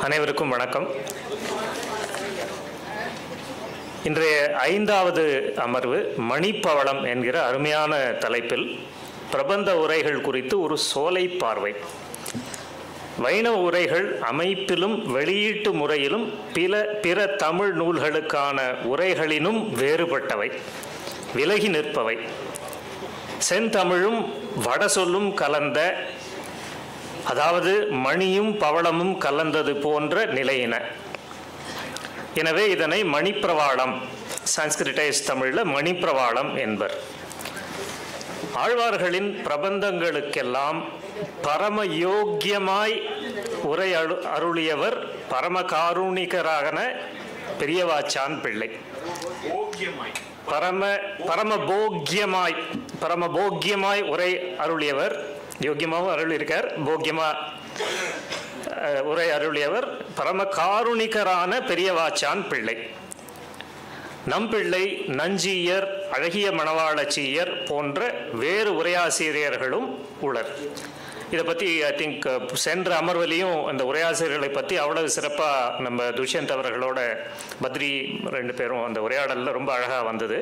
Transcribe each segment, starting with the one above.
அனைவருக்கும் வணக்கம். இன்றைய 5வது அமர்வு மணிப்பவளம் என்கிற அருமையான தலைப்பில் பிரபந்த உரைகள் குறித்து ஒரு சோலை பார்வை. வைணவ உரைகள் அமைப்பிலும் வெளியீட்டு முறையிலும் பிற தமிழ் நூல்களுக்கான உரைகளினும் வேறுபட்டவை, விலகி நிற்பவை, செந்தமிழும் வடசொல்லும் கலந்த, அதாவது மணியும் பவளமும் கலந்தது போன்ற நிலையின. எனவே இதனை மணிப்பிரவாளம், சான்ஸ்கிரிட்டைஸ் தமிழில் மணிப்பிரவாளம் என்பர். ஆழ்வார்களின் பிரபந்தங்களுக்கெல்லாம் பரம யோக்கியமாய் உரை அருளியவர் பரமகாருணிகரான பெரியவாச்சான் பிள்ளை. பரமபோக்கியமாய் உரை அருளியவர், யோக்கியமாகவும் அருளியிருக்கார், போக்கியமா உரை அருளியவர் பரமகாருணிகரான பெரியவாச்சான் பிள்ளை. நம்பிள்ளை, நஞ்சியர், அழகிய மணவாளச்சியர் போன்ற வேறு உரையாசிரியர்களும் உளர். இதை பற்றி ஐ திங்க் சென்ற அமர்விலையும் அந்த உரையாசிரியர்களை பற்றி அவ்வளவு சிறப்பாக நம்ம துஷ்யந்த் அவர்களோட பத்ரி 2 பேரும் அந்த உரையாடலில் ரொம்ப அழகாக வந்தது.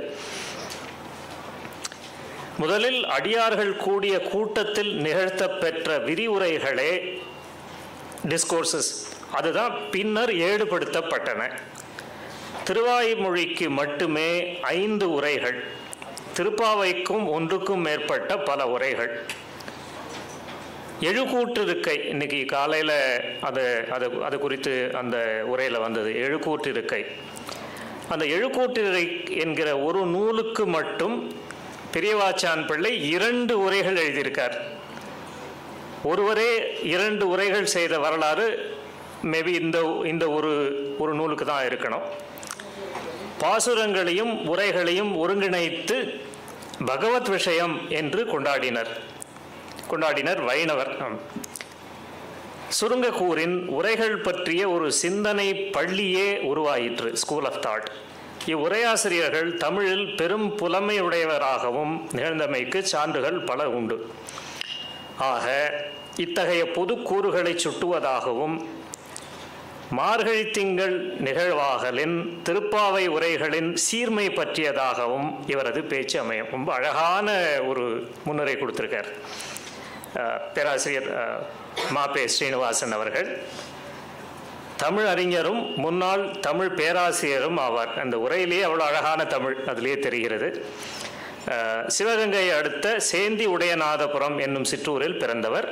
முதலில் அடியார்கள் கூடிய கூட்டத்தில் நிகழ்த்த பெற்ற விரிவுரைகளே டிஸ்கோர்சஸ், அதுதான் பின்னர் ஏடுபடுத்தப்பட்டன. திருவாய்மொழிக்கு மட்டுமே 5 உரைகள், திருப்பாவைக்கும் 1க்கும் மேற்பட்ட பல உரைகள். எழுக்கூற்றிருக்கை, இன்னைக்கு காலையில் அது குறித்து அந்த உரையில் வந்தது. எழுக்கூற்றிருக்கை, அந்த எழுக்கூற்றிருக்கை என்கிற ஒரு நூலுக்கு மட்டும் பெரியவாச்சான் பிள்ளை 2 உரைகள் எழுதியிருக்கார். ஒருவரே 2 உரைகள் செய்த வரலாறு மேபி இந்த ஒரு நூலுக்கு தான் இருக்கணும். பாசுரங்களையும் உரைகளையும் ஒருங்கிணைத்து பகவத் விஷயம் என்று கொண்டாடினர் வைணவர். சுருங்கக்கூரின் உரைகள் பற்றிய ஒரு சிந்தனை பள்ளியே உருவாயிற்று, ஸ்கூல் ஆஃப் தாட். இவ்வுரையாசிரியர்கள் தமிழில் பெரும் புலமையுடையவராகவும் நிகழ்ந்தமைக்கு சான்றுகள் பல உண்டு. ஆக இத்தகைய பொது கூறுகளை சுட்டுவதாகவும் மார்கழி திங்கள் நிகழ்வாகலின் திருப்பாவை உரைகளின் சீர்மை பற்றியதாகவும் இவரது பேச்சு அமையும். ரொம்ப அழகான ஒரு முன்னுரை கொடுத்திருக்கார் பேராசிரியர் மாபே ஸ்ரீனிவாசன் அவர்கள். தமிழ் அறிஞரும் முன்னாள் தமிழ் பேராசிரியரும் ஆவார். அந்த உரையிலேயே அவ்வளோ அழகான தமிழ் அதிலேயே தெரிகிறது. சிவகங்கையை அடுத்த சேந்தி உடையநாதபுரம் என்னும் சிற்றூரில் பிறந்தவர்.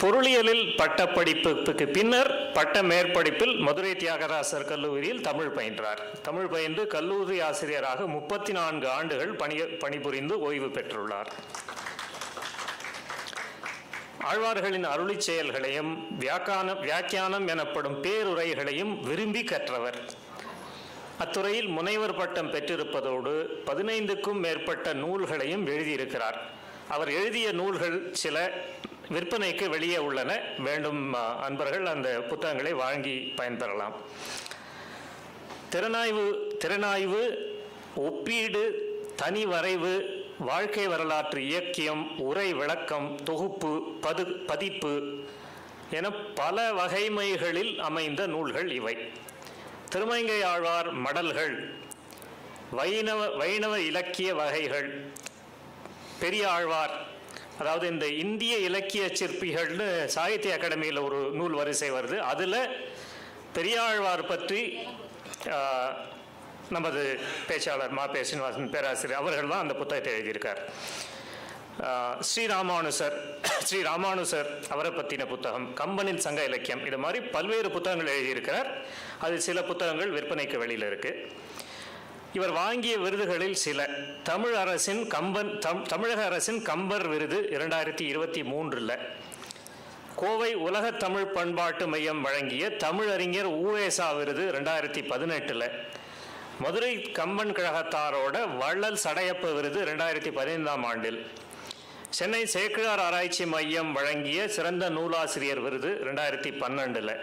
பொருளியலில் பட்டப்படிப்புக்கு பின்னர் பட்ட மேற்படிப்பில் மதுரை தியாகராசர் கல்லூரியில் தமிழ் பயின்றார். தமிழ் பயின்று கல்லூரி ஆசிரியராக 34 ஆண்டுகள் பணிபுரிந்து ஓய்வு பெற்றுள்ளார். ஆழ்வார்களின் அருளி செயல்களையும் வியாக்கியானம் எனப்படும் பேருரைகளையும் விரும்பி கற்றவர். அத்துறையில் முனைவர் பட்டம் பெற்றிருப்பதோடு 15க்கும் மேற்பட்ட நூல்களையும் எழுதியிருக்கிறார். அவர் எழுதிய நூல்கள் சில விற்பனைக்கு வெளியே உள்ளன. வேண்டும் அன்பர்கள் அந்த புத்தகங்களை வாங்கி பயன்பெறலாம். திறனாய்வு, ஒப்பீடு, தனி வரைவு, வாழ்க்கை வரலாற்று இயக்கியம், உரை விளக்கம், தொகுப்பு, பதிப்பு என பல வகைமைகளில் அமைந்த நூல்கள் இவை. திருமங்கை ஆழ்வார் மடல்கள், வைணவ இலக்கிய வகைகள், பெரிய ஆழ்வார், அதாவது இந்த இந்திய இலக்கிய சிற்பிகள்னு சாகித்ய அகாடமியில் ஒரு நூல் வரிசை வருது. அதில் பெரியாழ்வார் பற்றி நமது பேச்சாளர் மாபே ஸ்ரீனிவாசன் பேராசிரியர் அவர்கள் தான் அந்த புத்தகத்தை எழுதியிருக்கார். ஸ்ரீராமானுசர் அவரை பற்றின புத்தகம், கம்பனின் சங்க இலக்கியம், இது மாதிரி பல்வேறு புத்தகங்கள் எழுதியிருக்கிறார். அது சில புத்தகங்கள் விற்பனைக்கு வெளியில் இருக்குது. இவர் வாங்கிய விருதுகளில் சில: தமிழக அரசின் கம்பர் விருது 2023, கோவை உலக தமிழ் பண்பாட்டு மையம் வழங்கிய தமிழறிஞர் ஊவேசா விருது 2018, மதுரை கம்பன் கழகத்தாரோட வள்ளல் சடையப்ப விருது 2015ஆம் ஆண்டில், சென்னை சேக்கிழார் ஆராய்ச்சி மையம் வழங்கிய சிறந்த நூலாசிரியர் விருது 2012,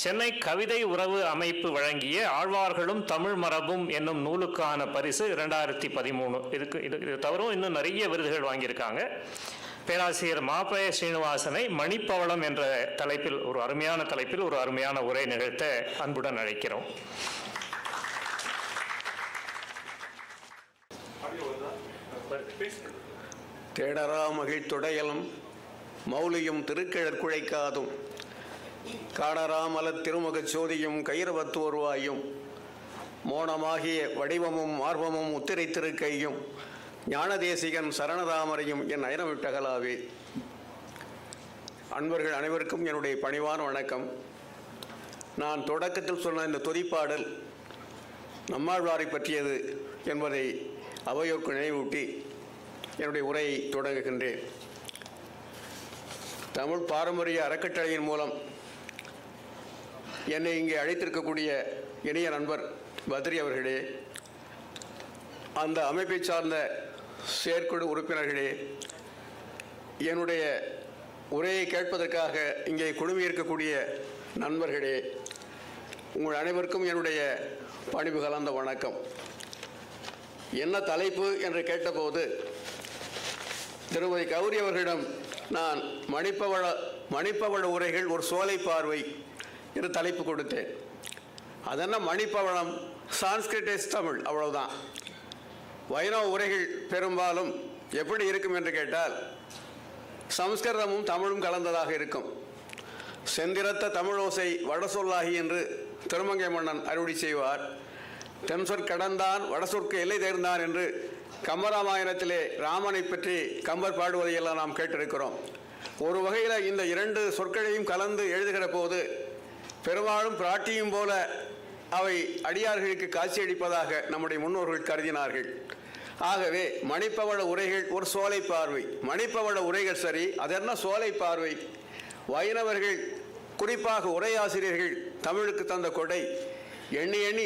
சென்னை கவிதை உறவு அமைப்பு வழங்கிய ஆழ்வார்களும் தமிழ் மரபும் என்னும் நூலுக்கான பரிசு 2013. இது தவிர இன்னும் நிறைய விருதுகள் வாங்கியிருக்காங்க. பேராசிரியர் மாப்பய ஸ்ரீனிவாசனை மணிப்பவளம் என்ற தலைப்பில், ஒரு அருமையான தலைப்பில் ஒரு அருமையான உரை நிகழ்த்த அன்புடன் அழைக்கிறோம். தேடரா மகிழ்த்துடையலும் மௌலியும் திருக்கிழற் குழைக்காதும் காடராமலத் திருமுகச் சோதியும் கைரவத்தோர்வாயும் மோனமாகிய வடிவமும் மார்பமும் உத்திரை திருக்கையும் ஞானதேசிகன் சரணதாமரையும் என் அயனவிட்டகலாவே. அன்பர்கள் அனைவருக்கும் என்னுடைய பணிவான வணக்கம். நான் தொடக்கத்தில் சொன்ன இந்த துதிப்பாடல் நம்மாழ்வாரை பற்றியது என்பதை அவையோருக்கு நினைவூட்டி என்னுடைய உரையை தொடங்குகின்றேன். தமிழ் பாரம்பரிய அறக்கட்டளையின் மூலம் என்னை இங்கே அழைத்திருக்கக்கூடிய இனிய நண்பர் பத்ரி அவர்களே, அந்த அமைப்பை சார்ந்த செயற்குழு உறுப்பினர்களே, என்னுடைய உரையை கேட்பதற்காக இங்கே குழுமியிருக்கக்கூடிய நண்பர்களே, உங்கள் அனைவருக்கும் என்னுடைய பணிவு கலந்த வணக்கம். என்ன தலைப்பு என்று கேட்டபோது திருமதி கௌரி அவர்களிடம் நான் மணிப்பவள உரைகள் ஒரு சோலை பார்வை என்று தலைப்பு கொடுத்தேன். அதென்ன மணிப்பவளம், சான்ஸ்கிரிட் தமிழ், அவ்வளவுதான். வைணவ உரைகள் பெரும்பாலும் எப்படி இருக்கும் என்று கேட்டால் சம்ஸ்கிருதமும் தமிழும் கலந்ததாக இருக்கும். செந்திரத்த தமிழோசை வடசொல்லாகி என்று திருமங்கை மன்னன் அருளி செய்வார். தென்சொற் கடந்தான் வடசொற்கு எல்லை தேர்ந்தான் என்று கம்பராமாயணத்திலே ராமனை பற்றி கம்பர் பாடுவதையெல்லாம் நாம் கேட்டிருக்கிறோம். ஒரு வகையில் இந்த இரண்டு சொற்களையும் கலந்து எழுதுகிற போது பெரும்பாலும் பிராட்டியும் போல அவை அடியார்களுக்கு காட்சியளிப்பதாக நம்முடைய முன்னோர்கள் கருதினார்கள். ஆகவே மணிப்பவள உரைகள் ஒரு சோலை பார்வை. மணிப்பவள உரைகள் சரி, அதென்ன சோலை பார்வை? வைணவர்கள், குறிப்பாக உரையாசிரியர்கள் தமிழுக்கு தந்த கொடை எண்ணி எண்ணி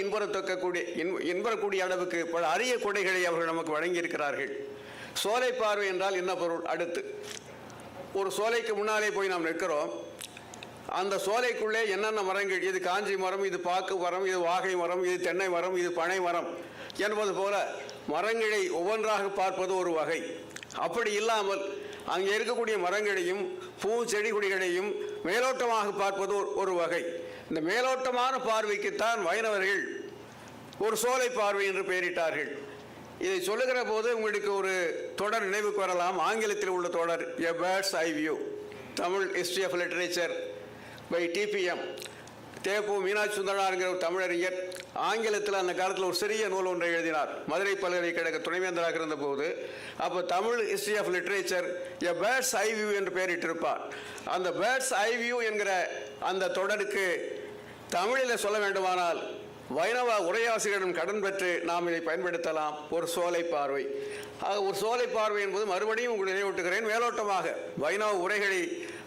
இன்பரக்கூடிய அளவுக்கு பல அரிய கொடைகளை அவர்கள் நமக்கு வழங்கியிருக்கிறார்கள். சோலை பார்வை என்றால் என்ன பொருள்? அடுத்து ஒரு சோலைக்கு முன்னாலே போய் நாம் நிற்கிறோம். அந்த சோலைக்குள்ளே என்னென்ன மரங்கள், இது காஞ்சி மரம், இது பாக்கு மரம், இது வாகை மரம், இது தென்னை மரம், இது பனை மரம் என்பது போல மரங்களை ஒவ்வொன்றாக பார்ப்பது ஒரு வகை. அப்படி இல்லாமல் அங்கே இருக்கக்கூடிய மரங்களையும் பூ செடி கொடிகளையும் மேலோட்டமாக பார்ப்பது ஒரு வகை. இந்த மேலோட்டமான பார்வைக்குத்தான் வைணவர்கள் ஒரு சோலை பார்வை என்று பெயரிட்டார்கள். இதை சொல்லுகிற போது உங்களுக்கு ஒரு தொடர் நினைவுக்கு வரலாம். ஆங்கிலத்தில் உள்ள தொடர் a bird's eye view, Tamil history of literature by TPM. தேப்பு மீனாட்சி சுந்தரனாருங்கிற ஒரு தமிழறிஞர் ஆங்கிலத்தில் அந்த காலத்தில் ஒரு சிறிய நூல் ஒன்றை எழுதினார். மதுரை பல்கலைக்கழக துணைவேந்தராக இருந்தபோது அப்போ Tamil history of literature a bird's eye view என்று பெயரிட்டிருப்பார். அந்த பேர்ட்ஸ் ஐ வியூ என்கிற அந்த தொடருக்கு தமிழில் சொல்ல வேண்டுமானால் வைணவ உரையாசிரியரிடம் கடன் பெற்று நாம் இதை பயன்படுத்தலாம். ஒரு சோலை பார்வை. ஒரு சோலை பார்வை என்பது மறுபடியும் உங்களுக்கு நினைவூட்டுகிறேன், மேலோட்டமாக வைணவ உரைகளை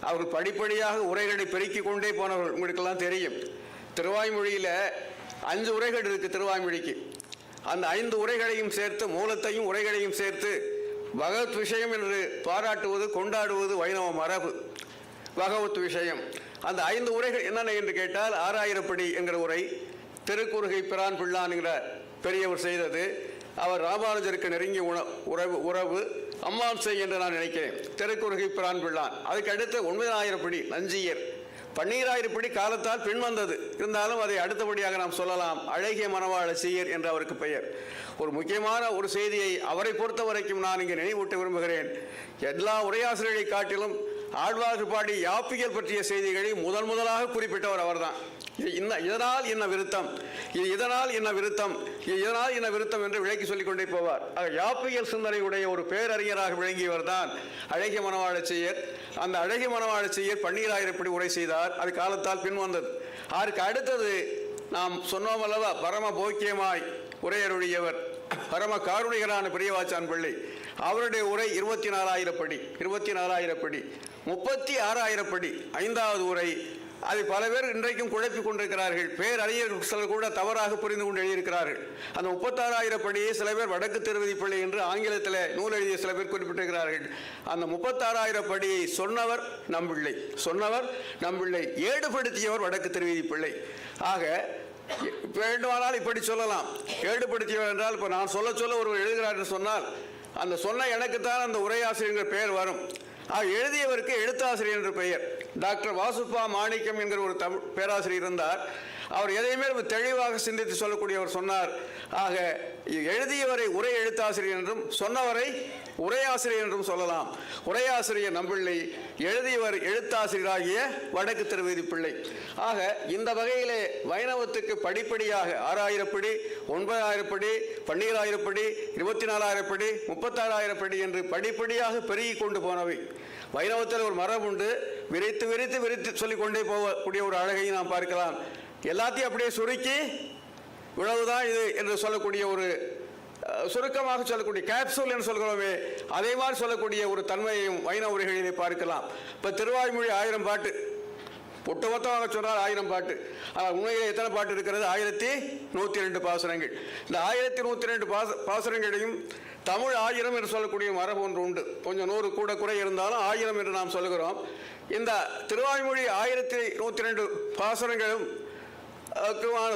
அவர்கள் படிப்படியாக உரைகளை பெருக்கிக் கொண்டே போனவர்கள் உங்களுக்கெல்லாம் தெரியும். திருவாய்மொழியில் 5 உரைகள் இருக்குது. திருவாய்மொழிக்கு அந்த 5 உரைகளையும் சேர்த்து, மூலத்தையும் உரைகளையும் சேர்த்து பகவத் விஷயம் என்று பாராட்டுவது, கொண்டாடுவது வைணவ மரபு. பகவத் விஷயம் அந்த 5 உரைகள் என்னென்ன என்று கேட்டால், 6000 படி என்கிற உரை திருக்குறுகை பிரான் பிள்ளான் என்கிற பெரியவர் செய்தது. அவர் ராமானுஜருக்கு நெருங்கிய உறவு அம்மாம்சை என்று நான் நினைக்கிறேன். திருக்குறுகை பிரான் பிள்ளான். அதுக்கு அடுத்து 9000 படி நஞ்சியர். 12000 படி காலத்தால் பின் வந்தது. இருந்தாலும் அதை அடுத்தபடியாக நாம் சொல்லலாம். அழகிய மணவாள செய்யர் என்று அவருக்கு பெயர். ஒரு முக்கியமான ஒரு செய்தியை அவரை பொறுத்த வரைக்கும் நான் இங்கே நினைவூட்ட விரும்புகிறேன். எல்லா உரையாசிரியர்களை காட்டிலும் ஆழ்வார்கள் பாடி யாப்பியல் பற்றிய செய்திகளை முதலாக குறிப்பிட்டவர் அவர்தான். இதனால் என்ன விருத்தம், இது இதனால் என்ன விருத்தம், இது இதனால் என்ன விருத்தம் என்று விளக்கி சொல்லிக் கொண்டே போவார். யாப்பியல் சிந்தனையுடைய ஒரு பேரறிஞராக விளங்கியவர் தான் அழகிய மணவாள செய்யர். அந்த அழகிய மணவாள செய்யர் 12000 படி உரை செய்தார். அது காலத்தால் பின் வந்தது. அதற்கு அடுத்தது நாம் சொன்னோம் அல்லவா, பரம போக்கியமாய் உரையருடையவர் பரம காருணிகரான பெரியவாச்சான் பிள்ளை. அவருடைய உரை 24000 படி. 24000 படி 36000 படி 5வது உரை. அதை பல பேர் இன்றைக்கும் குழப்பிக் கொண்டிருக்கிறார்கள். பேரறிஞர்கள் சிலர் கூட தவறாக புரிந்து கொண்டு எழுதியிருக்கிறார்கள். அந்த 36000 படியை சில பேர் வடக்கு திருவதி பிள்ளை என்று ஆங்கிலத்தில் நூல் எழுதிய சில பேர் குறிப்பிட்டிருக்கிறார்கள். அந்த 36000 படியை சொன்னவர் நம்பிள்ளை, ஏடுபடுத்தியவர் வடக்கு திருவதி பிள்ளை. ஆக வேண்டுமானால் இப்படி சொல்லலாம், ஏடுபடுத்தியவர் என்றால் இப்போ நான் சொல்ல ஒருவர் எழுதுகிறார் என்று சொன்னால் அந்த சொன்ன எனக்குத்தான் அந்த உரையாசிரியர் பெயர் வரும். எழுதியவருக்கு எழுத்தாசிரியர் என்று பெயர். டாக்டர் வாசுப்பா மாணிக்கம் என்கிற ஒரு தமிழ் பேராசிரியர் இருந்தார். அவர் எதையுமே தெளிவாக சிந்தித்து சொல்லக்கூடியவர் சொன்னார். ஆக எழுதியவரை உரை எழுத்தாசிரியர் என்றும் சொன்னவரை உரையாசிரியர் என்றும் சொல்லலாம். உரையாசிரியர் நம்பிள்ளை, எழுதியவர் எழுத்தாசிரியராகிய வடக்கு திருவேதி பிள்ளை. ஆக இந்த வகையிலே வைணவத்துக்கு படிப்படியாக 6000 படி, 9000 படி, 12000 படி, 24000 படி, 36000 படி என்று படிப்படியாக பெருகி கொண்டு போனவை. வைணவத்தில் ஒரு மரபு உண்டு, விரித்து விரித்து விரித்து சொல்லிக்கொண்டே போகக்கூடிய ஒரு அழகை நாம் பார்க்கலாம். எல்லாத்தையும் அப்படியே சுருக்கி இவ்வளவுதான் இது என்று சொல்லக்கூடிய ஒரு சுருக்கமாக சொல்லக்கூடிய கேப்சூல் என்று சொல்கிறோமே, அதே மாதிரி சொல்லக்கூடிய ஒரு தன்மையையும் வைணவ உரைகளிலே பார்க்கலாம். இப்போ திருவாய்மொழி 1000 பாட்டு, ஒட்டுமொத்தமாக சொன்னால் 1000 பாட்டு. ஆனால் உண்மையில் எத்தனை பாட்டு இருக்கிறது? 1102 பாசுரங்கள். இந்த 1102 பாசுரங்களையும் தமிழ் 1000 என்று சொல்லக்கூடிய மரபு ஒன்று உண்டு. கொஞ்சம் 100 கூட குறை இருந்தாலும் 1000 என்று நாம் சொல்கிறோம். இந்த திருவாய்மொழி 1102 பாசுரங்களும்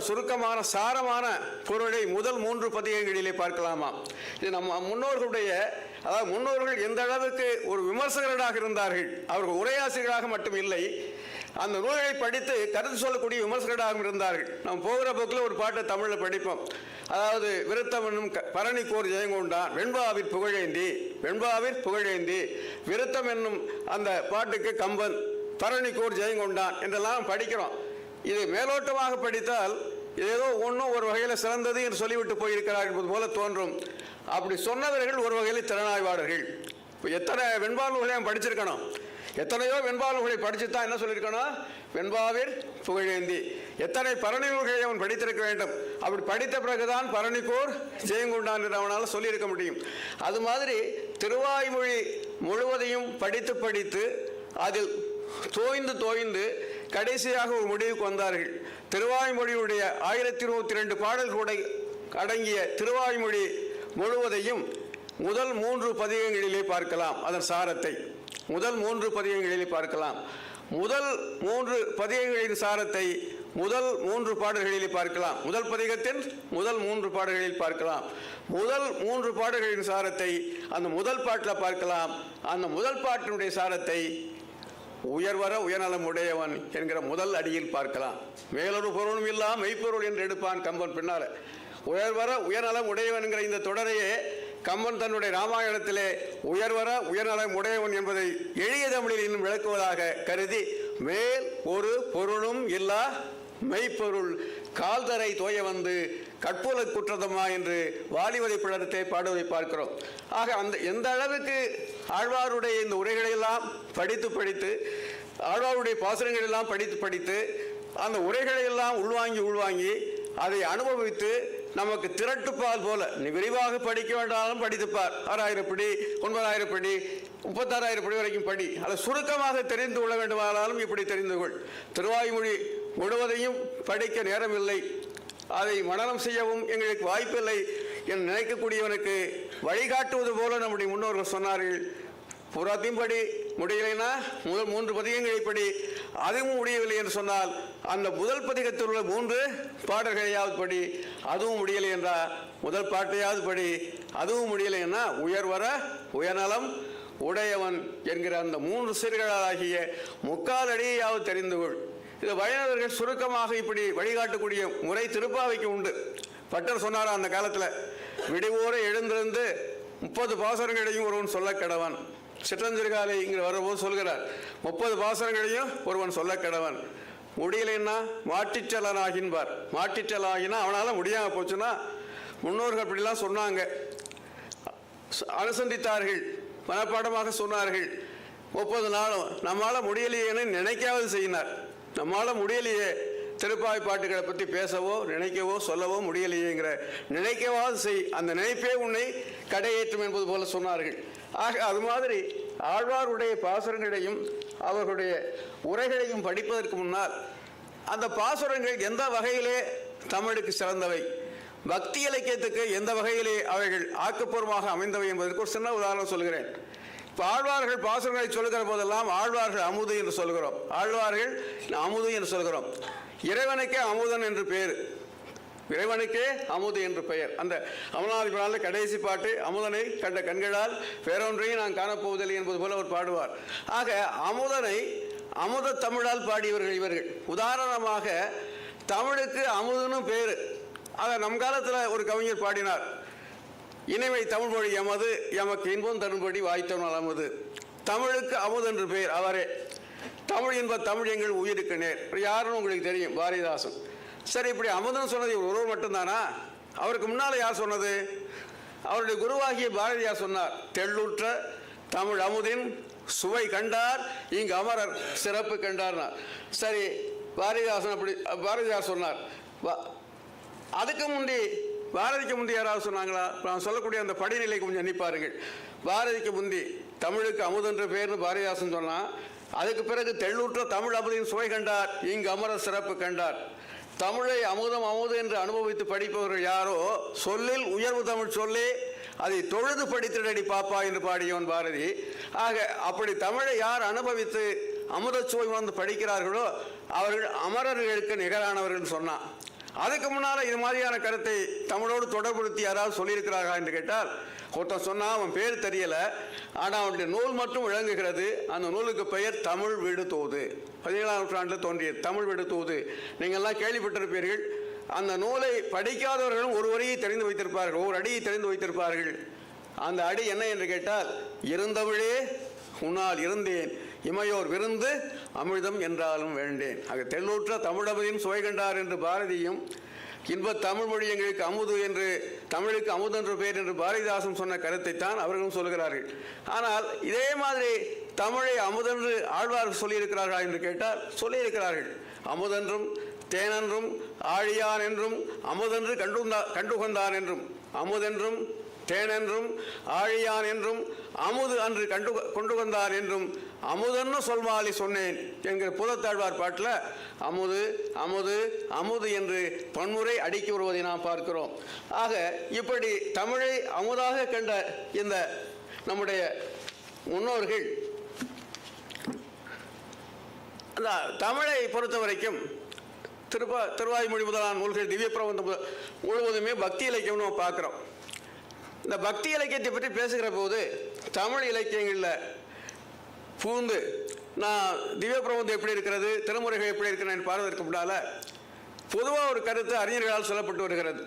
சுருக்கமான சாரமான பொருளை முதல் 3 பதிகங்களிலே பார்க்கலாமா? இது நம்ம முன்னோர்களுடைய, அதாவது முன்னோர்கள் எந்த அளவுக்கு ஒரு விமர்சகர்களாக இருந்தார்கள். அவர்கள் உரையாசிரியர்களாக மட்டும் இல்லை, அந்த நூல்களை படித்து கருத்து சொல்லக்கூடிய விமர்சகர்களாக இருந்தார்கள். நம்ம போகிற போக்கில் ஒரு பாட்டை தமிழில் படிப்போம். அதாவது விருத்தம் என்னும் பரணிக்கோர் ஜெயங்கொண்டான் வெண்பாவிற் புகழேந்தி, வெண்பாவிற் புகழேந்தி, விருத்தம் என்னும் அந்த பாட்டுக்கு கம்பன் பரணிக்கோர் ஜெயங்கொண்டான் என்றெல்லாம் படிக்கிறோம். இது மேலோட்டமாக படித்தால் ஏதோ ஒன்றும் ஒரு வகையில் சிறந்தது என்று சொல்லிவிட்டு போயிருக்கிறார் என்பது போல தோன்றும். அப்படி சொன்னவர்கள் ஒரு வகையில் திறனாய்வாளர்கள். இப்போ எத்தனை வெண்பால் நூல்களையும் படிச்சிருக்கணும், எத்தனையோ வெண்பால் நூல்களை படித்து தான் என்ன சொல்லியிருக்கணும்? வெண்பாவிற் புகழேந்தி. எத்தனை பரணி நூல்களை அவன் படித்திருக்க வேண்டும். அப்படி படித்த பிறகுதான் பரணிக்கோர் ஜெயங்கொண்டான் என்று அவனால் சொல்லியிருக்க முடியும். அது மாதிரி திருவாய்மொழி முழுவதையும் படித்து படித்து அதில் தோய்ந்து தோய்ந்து கடைசியாக ஒரு முடிவுக்கு வந்தார்கள். திருவாய்மொழியுடைய 1022 பாடல்களுடைய அடங்கிய திருவாய்மொழி முழுவதையும் முதல் 3 பதிகங்களிலே பார்க்கலாம். அதன் சாரத்தை முதல் 3 பதிகங்களிலே பார்க்கலாம். முதல் 3 பதிகங்களின் சாரத்தை முதல் 3 பாடல்களிலே பார்க்கலாம். முதல் பதிகத்தின் முதல் 3 பாடல்களில் பார்க்கலாம். முதல் 3 பாடல்களின் சாரத்தை அந்த முதல் பாட்டில் பார்க்கலாம். அந்த முதல் பாட்டினுடைய சாரத்தை உயர்வர உயர்நலம் உடையவன் என்கிற முதல் அடியில் பார்க்கலாம். மேலொரு பொருளும் இல்லா மெய்ப்பொருள் என்று எடுப்பான் கம்பன் பின்னால. உயர்வர உயர்நலம் உடையவன் என்கிற இந்த தொடரையே கம்பன் தன்னுடைய ராமாயணத்திலே உயர்வர உயர்நலம் உடையவன் என்பதை எளிய தமிழில் இன்னும் விளக்குவதாக கருதி மேல் ஒரு பொருளும் இல்லா மெய்ப்பொருள் கால்தரை தோய வந்து கற்புல குற்றதமா என்று வாலிவதை பிளரத்தை பாடுவதை பார்க்கிறோம். ஆக எந்த அளவுக்கு ஆழ்வாருடைய இந்த உரைகளெல்லாம் படித்து படித்து, ஆழ்வாருடைய பாசுரங்கள் எல்லாம் படித்து படித்து, அந்த உரைகளையெல்லாம் உள்வாங்கி அதை அனுபவித்து நமக்கு திரட்டுப்பால் போல நீ விரிவாக படிக்க வேண்டாலும் படித்துப்பார். 6000 படி, 9000 படி, 36000 படி வரைக்கும் படி. அதை சுருக்கமாக தெரிந்து கொள்ள வேண்டுமானாலும் இப்படி தெரிந்து கொள். திருவாய்மொழி முழுவதையும் படிக்க நேரமில்லை, அதை மனனம் செய்யவும் எங்களுக்கு வாய்ப்பில்லை என்று நினைக்கக்கூடியவனுக்கு வழிகாட்டுவது போல நம்முடைய முன்னோர்கள் சொன்னார்கள். புறத்தையும் படி முடியலைன்னா முதல் 3 பதிகங்களை படி, அதுவும் முடியவில்லை என்று சொன்னால் அந்த முதல் பதிகத்தில் உள்ள 3 பாடல்களையாவது படி, அதுவும் முடியலை என்றால் முதல் பாட்டையாவது படி, அதுவும் முடியலை என்ன உயர்வர உயர்நலம் உடையவன் என்கிற அந்த 3 சீர்களாகிய 3/4 அடியையாவது தெரிந்து கொள். இது வைணவர்கள் சுருக்கமாக இப்படி வழிகாட்டக்கூடிய முறை திருப்பாவைக்கு உண்டு. பட்டர் சொன்னார் அந்த காலத்தில், விடிவோரை எழுந்திருந்து 30 பாசுரங்களையும் ஒருவன் சொல்ல கடவன். சிற்றஞ்சிறுகாலை இங்கே வரும்போது சொல்கிறார், 30 பாசுரங்களையும் ஒருவன் சொல்ல கடவன். முடியலைன்னா மாட்டிச்சலனாகின்பார். மாட்டிச்சலாகினா அவனால் முடியாமல் போச்சுன்னா முன்னோர்கள் அப்படிலாம் சொன்னாங்க, அனுசந்தித்தார்கள், மனப்பாடமாக சொன்னார்கள். 30 நாளும் நம்மளால் முடியலையேன்னு நினைக்காவது செய்யினார். நம்மளால் முடியலையே திருப்பாவை பாட்டுகளை பற்றி பேசவோ நினைக்கவோ சொல்லவோ முடியலையேங்கிற நினைக்கவாது செய், அந்த நினைப்பே உன்னை கடையேற்றும் என்பது போல சொன்னார்கள். ஆக அது மாதிரி ஆழ்வாருடைய பாசுரங்களையும் அவர்களுடைய உரைகளையும் படிப்பதற்கு முன்னால் அந்த பாசுரங்கள் எந்த வகையிலே தமிழுக்கு சிறந்தவை, பக்தி இலக்கியத்துக்கு எந்த வகையிலே அவைகள் ஆக்கப்பூர்வமாக அமைந்தவை என்பதற்கு ஒரு சின்ன உதாரணம் சொல்கிறேன். இப்போ ஆழ்வார்கள் பாசுரங்களை சொல்லுகிற போதெல்லாம் ஆழ்வார்கள் அமுது என்று சொல்கிறோம், ஆழ்வார்கள் அமுது என்று சொல்கிறோம். இறைவனுக்கே அமுதன் என்று பேர். இறைவனுக்கே அமுது என்று பெயர். அந்த அமலாதிபுரான கடைசி பாட்டு, அமுதனை கண்ட கண்களால் வேறொன்றையும் நான் காணப்போவதில்லை என்பது போல அவர் பாடுவார். ஆக அமுதனை அமுத தமிழால் பாடியவர்கள் இவர்கள். உதாரணமாக தமிழுக்கு அமுதுன்னு பேர். ஆக நம் காலத்தில் ஒரு கவிஞர் பாடினார், இனிமை தமிழ் மொழி எமது, எமக்கு இன்பம் தரும்படி வாய்த்தவனால் அமுது. தமிழுக்கு அமுது என்று பெயர். அவரே தமிழ் என்ப தமிழ் எங்கள் உயிருக்கு நேர். யாருன்னு உங்களுக்கு தெரியும், பாரதிதாசன். சரி, இப்படி அமுதன் சொன்னது இவர் ஒருவர் மட்டும்தானா? அவருக்கு முன்னால் யார் சொன்னது? அவருடைய குருவாகிய பாரதியார் சொன்னார், தெள்ளுற்ற தமிழ் அமுதின் சுவை கண்டார் இங்கு அமரர் சிறப்பு கண்டார்னார். சரி, பாரதிதாசன் அப்படி பாரதியார் சொன்னார். அதுக்கு முந்தி பாரதிக்கு முந்தி யாராவது சொன்னாங்களா? நான் சொல்லக்கூடிய அந்த படிநிலை கொஞ்சம் எண்ணிப்பாருங்கள். பாரதிக்கு முந்தி தமிழுக்கு அமுதென்ற பெயர்னு பாரதிதாசன் சொன்னான். அதுக்கு பிறகு தெள்ளுற்ற தமிழ் அமுதின் சுவை கண்டார் இங்கு அமரர் சிறப்பு கண்டார். தமிழை அமுதம் அமுது என்று அனுபவித்து படிப்பவர்கள் யாரோ, சொல்லில் உயர்வு தமிழ் சொல்லி அதை தொழுது படித்திடடி பாப்பா என்று பாடியவன் பாரதி. ஆக அப்படி தமிழை யார் அனுபவித்து அமுத சுவை உணர்ந்து படிக்கிறார்களோ அவர்கள் அமரர்களுக்கு நிகரானவர்கள் சொன்னான். அதுக்கு முன்னால் இது மாதிரியான கருத்தை தமிழோடு தொடர்புறுத்தி யாராவது சொல்லியிருக்கிறார்களா என்று கேட்டால், ஒருத்தன் சொன்னால் அவன் பேர் தெரியலை, ஆனால் அவனுடைய நூல் மட்டும் விளங்குகிறது. அந்த நூலுக்கு பெயர் தமிழ் வீடு தூது. 17ஆம் நூற்றாண்டில் தோன்றியது தமிழ் வீடு தூது. நீங்கள்லாம் கேள்விப்பட்டிருப்பீர்கள். அந்த நூலை படிக்காதவர்களும் ஒரு வரியை தெரிந்து வைத்திருப்பார்கள், ஒரு அடியை தெரிந்து வைத்திருப்பார்கள். அந்த அடி என்ன என்று கேட்டால், இருந்தவழே உன்னால் இருந்தேன், இமையோர் விருந்து அமிழ்தம் என்றாலும் வேண்டேன். ஆக தெள்ளூற்ற தமிழமையும் சுவை கண்டார் என்று பாரதியும், இன்ப தமிழ் மொழி எங்களுக்கு அமுது என்று, தமிழுக்கு அமுது என்ற பெயர் என்று பாரதிதாசன் சொன்ன கருத்தை தான் அவர்களும் சொல்கிறார்கள். ஆனால் இதே மாதிரி தமிழை அமுதென்று ஆழ்வார் சொல்லியிருக்கிறார்களா என்று கேட்டால் சொல்லியிருக்கிறார்கள். அமுதென்றும் தேனென்றும் ஆழியான் என்றும் அமுதென்று கண்டுகொண்டான் என்றும், அமுதென்றும் தேனென்றும் ஆழியான் என்றும் அமுது அன்று கொண்டு வந்தார் என்றும் அமுதன்னு சொல்மாலி சொன்னேன் என்கிற புதத்தாழ்வார் பாட்டில் அமுது அமுது அமுது என்று பன்முறை அடுக்கி வருவதை நாம் பார்க்கிறோம். ஆக இப்படி தமிழை அமுதாக கண்ட இந்த நம்முடைய முன்னோர்கள் அந்த தமிழை பொறுத்த வரைக்கும் திருவாய்மொழி முதலான நூல்கள், திவ்ய பிரபந்தம் முழுவதுமே பக்தி இலக்கியம் நம்ம பார்க்குறோம். இந்த பக்தி இலக்கியத்தை பற்றி பேசுகிற போது தமிழ் இலக்கியங்களில் பூந்து நான் திவ்ய பிரபந்தம் எப்படி இருக்கிறது, திருமுறைகள் எப்படி இருக்கிறேன்னு பார்வதற்கு முன்னால் பொதுவாக ஒரு கருத்து அறிஞர்களால் சொல்லப்பட்டு வருகிறது.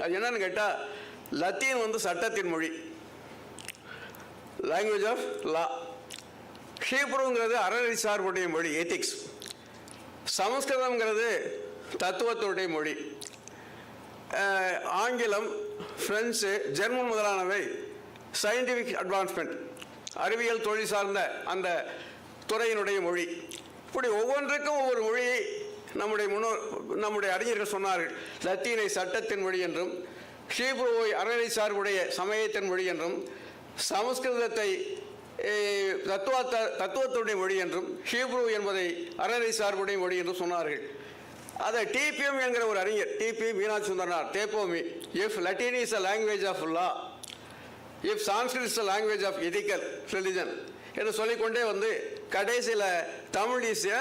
அது என்னன்னு கேட்டால், லத்தீன் சட்டத்தின் மொழி, லாங்குவேஜ் ஆஃப் லா. ஹீப்ருங்கிறது அறநெறி சார்புடைய மொழி, எத்திக்ஸ். சமஸ்கிருதம்ங்கிறது தத்துவத்துடைய மொழி. ஆங்கிலம், பிரெஞ்சு, ஜெர்மன் முதலானவை சயின்டிஃபிக் அட்வான்ஸ்மெண்ட், அறிவியல் தொழில் சார்ந்த அந்த துறையினுடைய மொழி. இப்படி ஒவ்வொன்றுக்கும் ஒவ்வொரு மொழியை நம்முடைய அறிஞர்கள் சொன்னார்கள். லத்தீனை சட்டத்தின் மொழி என்றும், ஹீப்ருவை அறநெறி சார்புடைய சமயத்தின் மொழி என்றும், சமஸ்கிருதத்தை தத்துவத்துடைய மொழி என்றும், ஹீப்ரு என்பதை அறநெறி சார்புடைய மொழி என்றும் சொன்னார்கள். அதை டிபிஎம் என்கிற ஒரு அறிஞர், டிபி மீனாட்சி சுந்தரனார், தேப்போமி, if Latin is a language of law, if Sanskrit is a language of ethical religion என்று சொல்லிக்கொண்டே கடைசியில் Tamil is a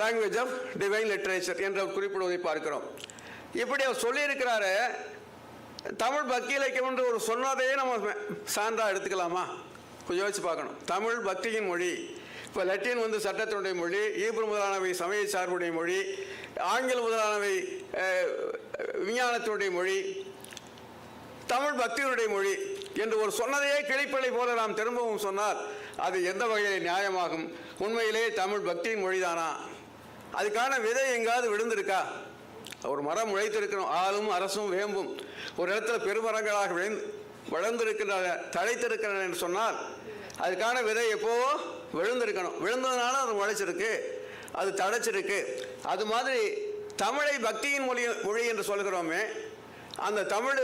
language of divine literature என்று குறிப்பிடுவதை பார்க்கிறோம். இப்படி அவர் சொல்லியிருக்கிறாரு. தமிழ் பக்தி இலக்கியம் என்று ஒரு சொன்னதையே நம்ம சான்றாக எடுத்துக்கலாமா? கொஞ்சம் யோசிச்சு பார்க்கணும். தமிழ் பக்தியின் மொழி. இப்போ லத்தீன் சட்டத்தினுடைய மொழி, ஈப்ரு முதலானவை சமய சார்புடைய மொழி, ஆங்கிலம் முதலானவை விஞ்ஞானத்தினுடைய மொழி, தமிழ் பக்தியினுடைய மொழி என்று ஒரு சொன்னதையே கிளிப்பலை போல நாம் திரும்பவும் சொன்னால் அது எந்த வகையில் நியாயமாகும்? உண்மையிலே தமிழ் பக்தியின் மொழிதானா? அதுக்கான விதை எங்காவது விழுந்திருக்கா? ஒரு மரம் முளைத்திருக்கணும், ஆளும் அரசும் வேம்பும் ஒரு இடத்துல பெருமரங்களாக வளர்ந்திருக்கின்றன, தழைத்திருக்கின்றன என்று சொன்னால் அதுக்கான விதை எப்போவோ விழுந்திருக்கணும். விழுந்ததுனால அது முளைச்சிருக்கு, அது தழைச்சிருக்கு. அது மாதிரி தமிழை பக்தியின் மொழி என்று சொல்கிறோமே, அந்த தமிழ்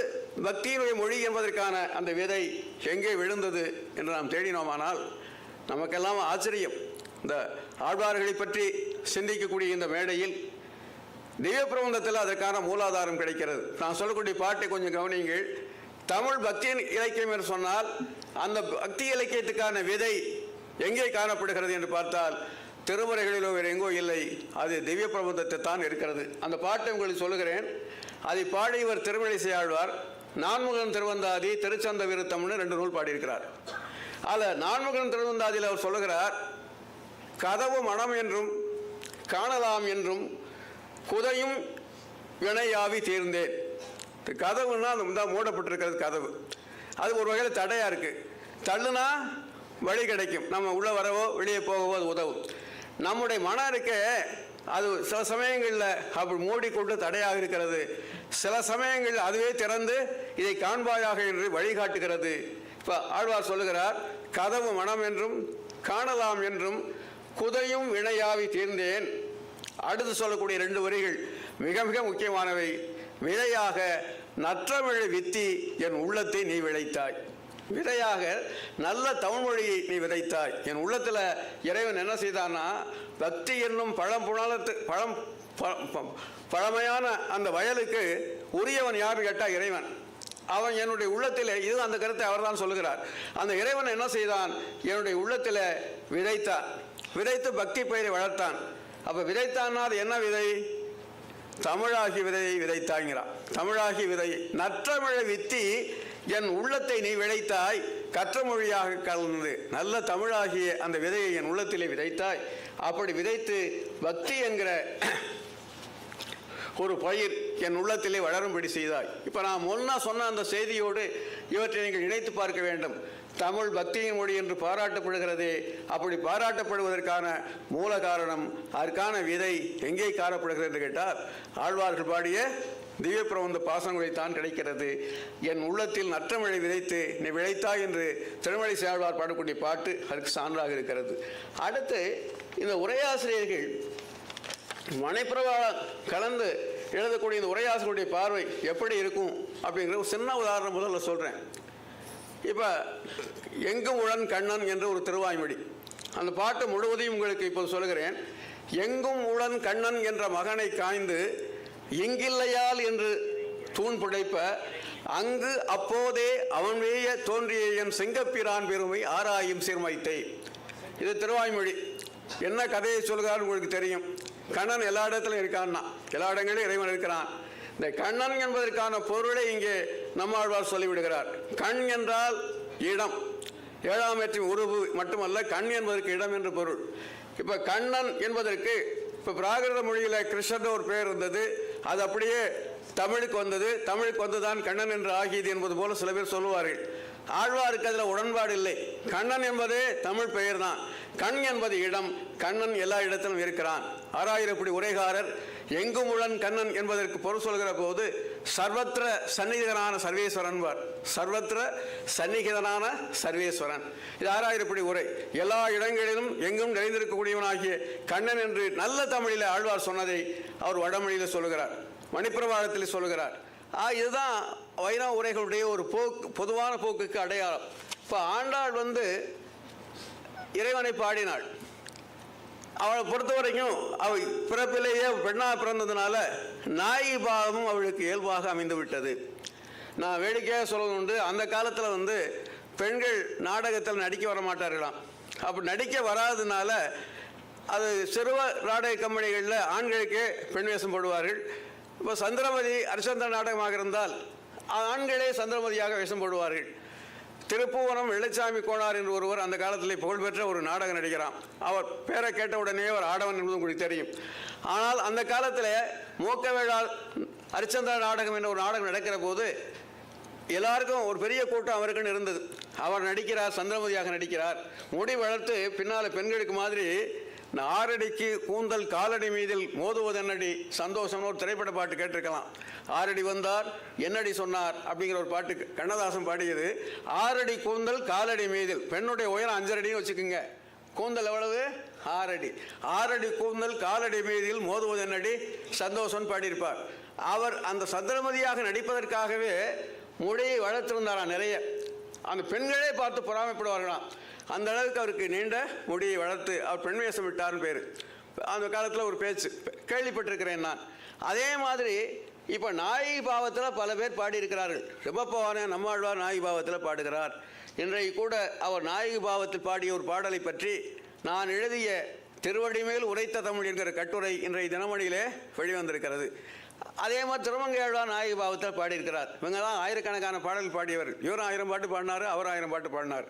பக்தியினுடைய மொழி என்பதற்கான அந்த விதை எங்கே விழுந்தது என்று நாம் தேடினோமானால் நமக்கெல்லாம் ஆச்சரியம். இந்த ஆழ்வார்களை பற்றி சிந்திக்கக்கூடிய இந்த மேடையில் திவ்ய பிரபந்தத்தில் அதற்கான மூலாதாரம் கிடைக்கிறது. நான் சொல்லக்கூடிய பாட்டை கொஞ்சம் கவனியுங்கள். தமிழ் பக்தியின் இலக்கியம் என்று சொன்னால் அந்த பக்தி இலக்கியத்துக்கான விதை எங்கே காணப்படுகிறது என்று பார்த்தால் திருமுறைகளிலோ வேறு எங்கோ இல்லை, அது திவ்ய பிரபந்தத்தை தான் இருக்கிறது. அந்த பாட்டை உங்களுக்கு சொல்லுகிறேன். அதை பாடியவர் திருமழிசை ஆழ்வார். நான்முகன் திருவந்தாதி, திருச்சந்த விருத்தம்னு 2 நூல் பாடியிருக்கிறார். அதில் நான்முகன் திருவந்தாதியில் அவர் சொல்லுகிறார், கதவு மனம் என்றும் காணலாம் என்றும் குதையும் வினையாவி தீர்ந்தேன். கதவுன்னா அது தான் மூடப்பட்டிருக்கிறது கதவு. அது ஒரு வகையில் தடையாக இருக்குது. தள்ளுனா வழி கிடைக்கும், நம்ம உள்ளே வரவோ வெளியே போகவோ அது உதவும். நம்முடைய மனம் இருக்க அது சில சமயங்களில் அப்படி மூடிக்கொண்டு தடையாக இருக்கிறது. சில சமயங்களில் அதுவே திறந்து இதை காண்பாயாக என்று வழிகாட்டுகிறது. இப்போ ஆழ்வார் சொல்லுகிறார், கதவு மனம் என்றும் காணலாம் என்றும் குதையும் வினையாவி தீர்ந்தேன். அடுத்து சொல்லக்கூடிய 2 வரிகள் மிக மிக முக்கியமானவை. விதையாக நற்றமிழ் வித்தி என் உள்ளத்தை நீ விளைத்தாய். விதையாக நல்ல தமிழ்மொழியை நீ விதைத்தாய். என் உள்ளத்தில் இறைவன் என்ன செய்தான்னா, பக்தி என்னும் பழமையான அந்த வயலுக்கு உரியவன் யாருன்னு கேட்டால் இறைவன். அவன் என்னுடைய உள்ளத்தில், இது அந்த கருத்தை அவர் தான் சொல்லுகிறார், அந்த இறைவன் என்ன செய்தான், என்னுடைய உள்ளத்தில் விதைத்தான். விதைத்து பக்தி பயிரை வளர்த்தான். அப்போ விதைத்தான்னா அது என்ன விதை? தமிழாகி விதையை விதைத்தாங்கிறான். தமிழாகி விதை நற்றமிழை வித்தி என் உள்ளத்தை நீ விளைத்தாய். கற்ற மொழியாக கலந்து நல்ல தமிழாகிய அந்த விதையை என் உள்ளத்திலே விதைத்தாய். அப்படி விதைத்து பக்தி என்கிற ஒரு பயிர் என் உள்ளத்திலே வளரும்படி செய்தாய். இப்போ நான் முன்னா சொன்ன அந்த செய்தியோடு இவற்றை நீங்கள் இணைத்து பார்க்க வேண்டும். தமிழ் பக்தியின் மொழி என்று பாராட்டப்படுகிறதே, அப்படி பாராட்டப்படுவதற்கான மூல காரணம், அதற்கான விதை எங்கே காணப்படுகிறது என்று கேட்டால், ஆழ்வார்கள் பாடிய திவ்ய பிரபந்த பாசனங்களைத்தான் கிடைக்கிறது. என் உள்ளத்தில் நற்றமிழை விதைத்து நீ விளைத்தாய் என்று திருமழிசை ஆழ்வார் பாடக்கூடிய பாட்டு அதற்கு சான்றாக இருக்கிறது. அடுத்து இந்த உரையாசிரியர்கள் மனைப்பிரவா கலந்து எழுதக்கூடிய இந்த உரையாசிரியருடைய பார்வை எப்படி இருக்கும் அப்படிங்கிற ஒரு சின்ன உதாரணம் முதல்ல சொல்கிறேன். இப்போ எங்கும் உளன் கண்ணன் என்று ஒரு திருவாய்மொழி, அந்த பாட்டு முழுவதையும் உங்களுக்கு இப்போது சொல்கிறேன். எங்கும் உளன் கண்ணன் என்ற மகனை காய்ந்து இங்கில்லையால் என்று தூண் புடைப்ப அங்கு அப்போதே அவன் வேய தோன்றிய என் செங்கப்பிரான் பெருமை ஆராயும் சீர்மைத்தை. இது திருவாய்மொழி. என்ன கதையை சொல்கிறான்னு உங்களுக்கு தெரியும். கண்ணன் எல்லா இடத்துலையும் இருக்கான்னா, எல்லா இடங்களிலும் இறைவன் இருக்கிறான். இந்த கண்ணன் என்பதற்கான பொருளை இங்கே நம்மாழ்வார் சொல்லிவிடுகிறார். கண் என்றால் இடம், 7ஆம் வேற்றின் உருவு மட்டுமல்ல, கண் என்பதற்கு இடம் என்று பொருள். இப்போ கண்ணன் என்பதற்கு இப்போ பிராகிருத மொழியில் கிருஷ்ணன் ஒரு பெயர் இருந்தது, அது அப்படியே தமிழுக்கு வந்தது. தமிழுக்கு வந்துதான் கண்ணன் என்று ஆகியது என்பது போல சில பேர் சொல்லுவார்கள். ஆழ்வாருக்கு அதில் உடன்பாடு இல்லை. கண்ணன் என்பதே தமிழ் பெயர் தான். கண் என்பது இடம். கண்ணன் எல்லா இடத்திலும் இருக்கிறான். ஆறாயிரப்படி உரைகாரர் எங்கும் உளன் கண்ணன் என்பதற்கு பொருள் சொல்கிற போது சர்வத்திர சந்நிகிதனான சர்வேஸ்வரன் பார். சர்வத்திர சந்நிகிதனான சர்வேஸ்வரன், இது ஆறாயிரப்படி உரை. எல்லா இடங்களிலும் எங்கும் நிறைந்திருக்கக்கூடியவனாகிய கண்ணன் என்று நல்ல தமிழில் ஆழ்வார் சொன்னதை அவர் வடமொழியில் சொல்லுகிறார், மணிப்பிரவாளத்தில் சொல்லுகிறார். இதுதான் வைணவ உரைகளுடைய ஒரு போக்கு, பொதுவான போக்குக்கு அடையாளம். இப்போ ஆண்டாள் இறைவனை பாடினாள். அவளை பொறுத்த வரைக்கும் அவள் பிறப்பிலேயே பெண்ணாக பிறந்ததுனால நாயகி பாவமும் அவளுக்கு இயல்பாக அமைந்து விட்டது. நான் வேடிக்கையாக சொல்வது உண்டு, அந்த காலத்தில் பெண்கள் நாடகத்தில் நடிக்க வர மாட்டார்களாம். அப்படி நடிக்க வராததுனால அது சிறுவ நாடக கம்பெனிகளில் ஆண்களுக்கே பெண் வேஷம் போடுவார்கள். இப்போ சந்திரமதி அரிச்சந்திர நாடகமாக இருந்தால் ஆண்களே சந்திரமதியாக வேஷம் போடுவார்கள். திருப்புவனம் வெள்ளச்சாமி கோனார் என்று ஒருவர் அந்த காலத்தில் புகழ்பெற்ற ஒரு நாடக நடிகராம். அவர் பேரை கேட்ட உடனே அவர் ஆடவன் என்பது உங்களுக்கு தெரியும். ஆனால் அந்த காலத்தில் மூக்கவேளால் அரிச்சந்திர நாடகம் என்ற ஒரு நாடகம் நடக்கிற போது எல்லாருக்கும் ஒரு பெரிய கூட்டம் அவருக்குன்னு இருந்தது. அவர் நடிக்கிறார், சந்திரமதியாக நடிக்கிறார். முடி வளர்த்து பின்னால் பெண்களுக்கு மாதிரி 6 அடிக்கு கூந்தல் காலடி மீதில் மோதுவதென்னடி சந்தோஷம்னு ஒரு திரைப்பட பாட்டு கேட்டிருக்கலாம். 6 அடி வந்தார் என்னடி சொன்னார் அப்படிங்கிற ஒரு பாட்டு கண்ணதாசன் பாடியது. 6 அடி கூந்தல் காலடி மீதில், பெண்ணுடைய உயரம் 5 அடின்னு வச்சுக்கோங்க, கூந்தல் எவ்வளவு 6 அடி. 6 அடி கூந்தல் காலடி மீதில் மோதுவதென்னடி சந்தோஷம்னு பாடியிருப்பார். அவர் அந்த சந்திரமதியாக நடிப்பதற்காகவே முடியை வளர்த்திருந்தாராம் நிறைய. அந்த பெண்களே பார்த்து பொறாமைப்படுவார்களாம். அந்த அளவுக்கு அவருக்கு நீண்ட முடியை வளர்த்து அவர் பெண் வேஷம் விட்டார்னு பேர். அந்த காலத்தில் ஒரு பேச்சு கேள்விப்பட்டிருக்கிறேன் நான். அதே மாதிரி இப்போ நாயகி பாவத்தில் பல பேர் பாடியிருக்கிறார்கள். ரிபப்பவான நம்மாழ்வார் நாயகி பாவத்தில் பாடுகிறார். இன்றைக்கு கூட அவர் நாயகி பாவத்தில் பாடிய ஒரு பாடலை பற்றி நான் எழுதிய திருவடி மேல் உரைத்த தமிழ் என்கிற கட்டுரை இன்றைய தினமணியிலே வெளிவந்திருக்கிறது. அதே மாதிரி திருமங்கையாழ்வார் நாயகி பாவத்தில் பாடியிருக்கிறார். இவங்க தான் ஆயிரக்கணக்கான பாடல் பாடியவர். இவர் 1000 பாட்டு பாடினார், அவர் 1000 பாட்டு பாடினார்.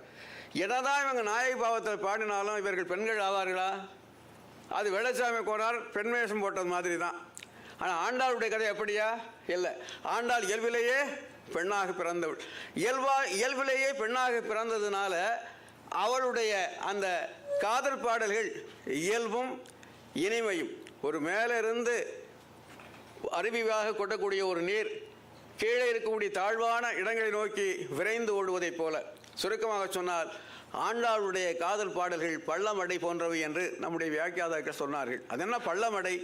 என்னதான் இவங்க நாயகி பாவத்தில் பாடினாலும் இவர்கள் பெண்கள் ஆவார்களா? அது வெள்ளச்சாமி கோரார் பெண் வேஷம் போட்டது மாதிரி தான். ஆனால் ஆண்டாளுடைய கதை எப்படியா? இல்லை, ஆண்டாள் இயல்பிலேயே பெண்ணாக பிறந்தவள். இயல்பிலேயே பெண்ணாக பிறந்ததுனால அவளுடைய அந்த காதல் பாடல்கள் இயல்பும் இனிமையும். ஒரு மேலிருந்து அருவியாக கொட்டக்கூடிய ஒரு நீர் கீழே இருக்கக்கூடிய தாழ்வான இடங்களை நோக்கி விரைந்து ஓடுவதைப் போல, சுருக்கமாக சொன்னால் ஆண்டாளுடைய காதல் பாடல்கள் பள்ளமடை போன்றவை என்று நம்முடைய வியாக்கியாதாக்கள் சொன்னார்கள். அது என்ன பள்ளமடை?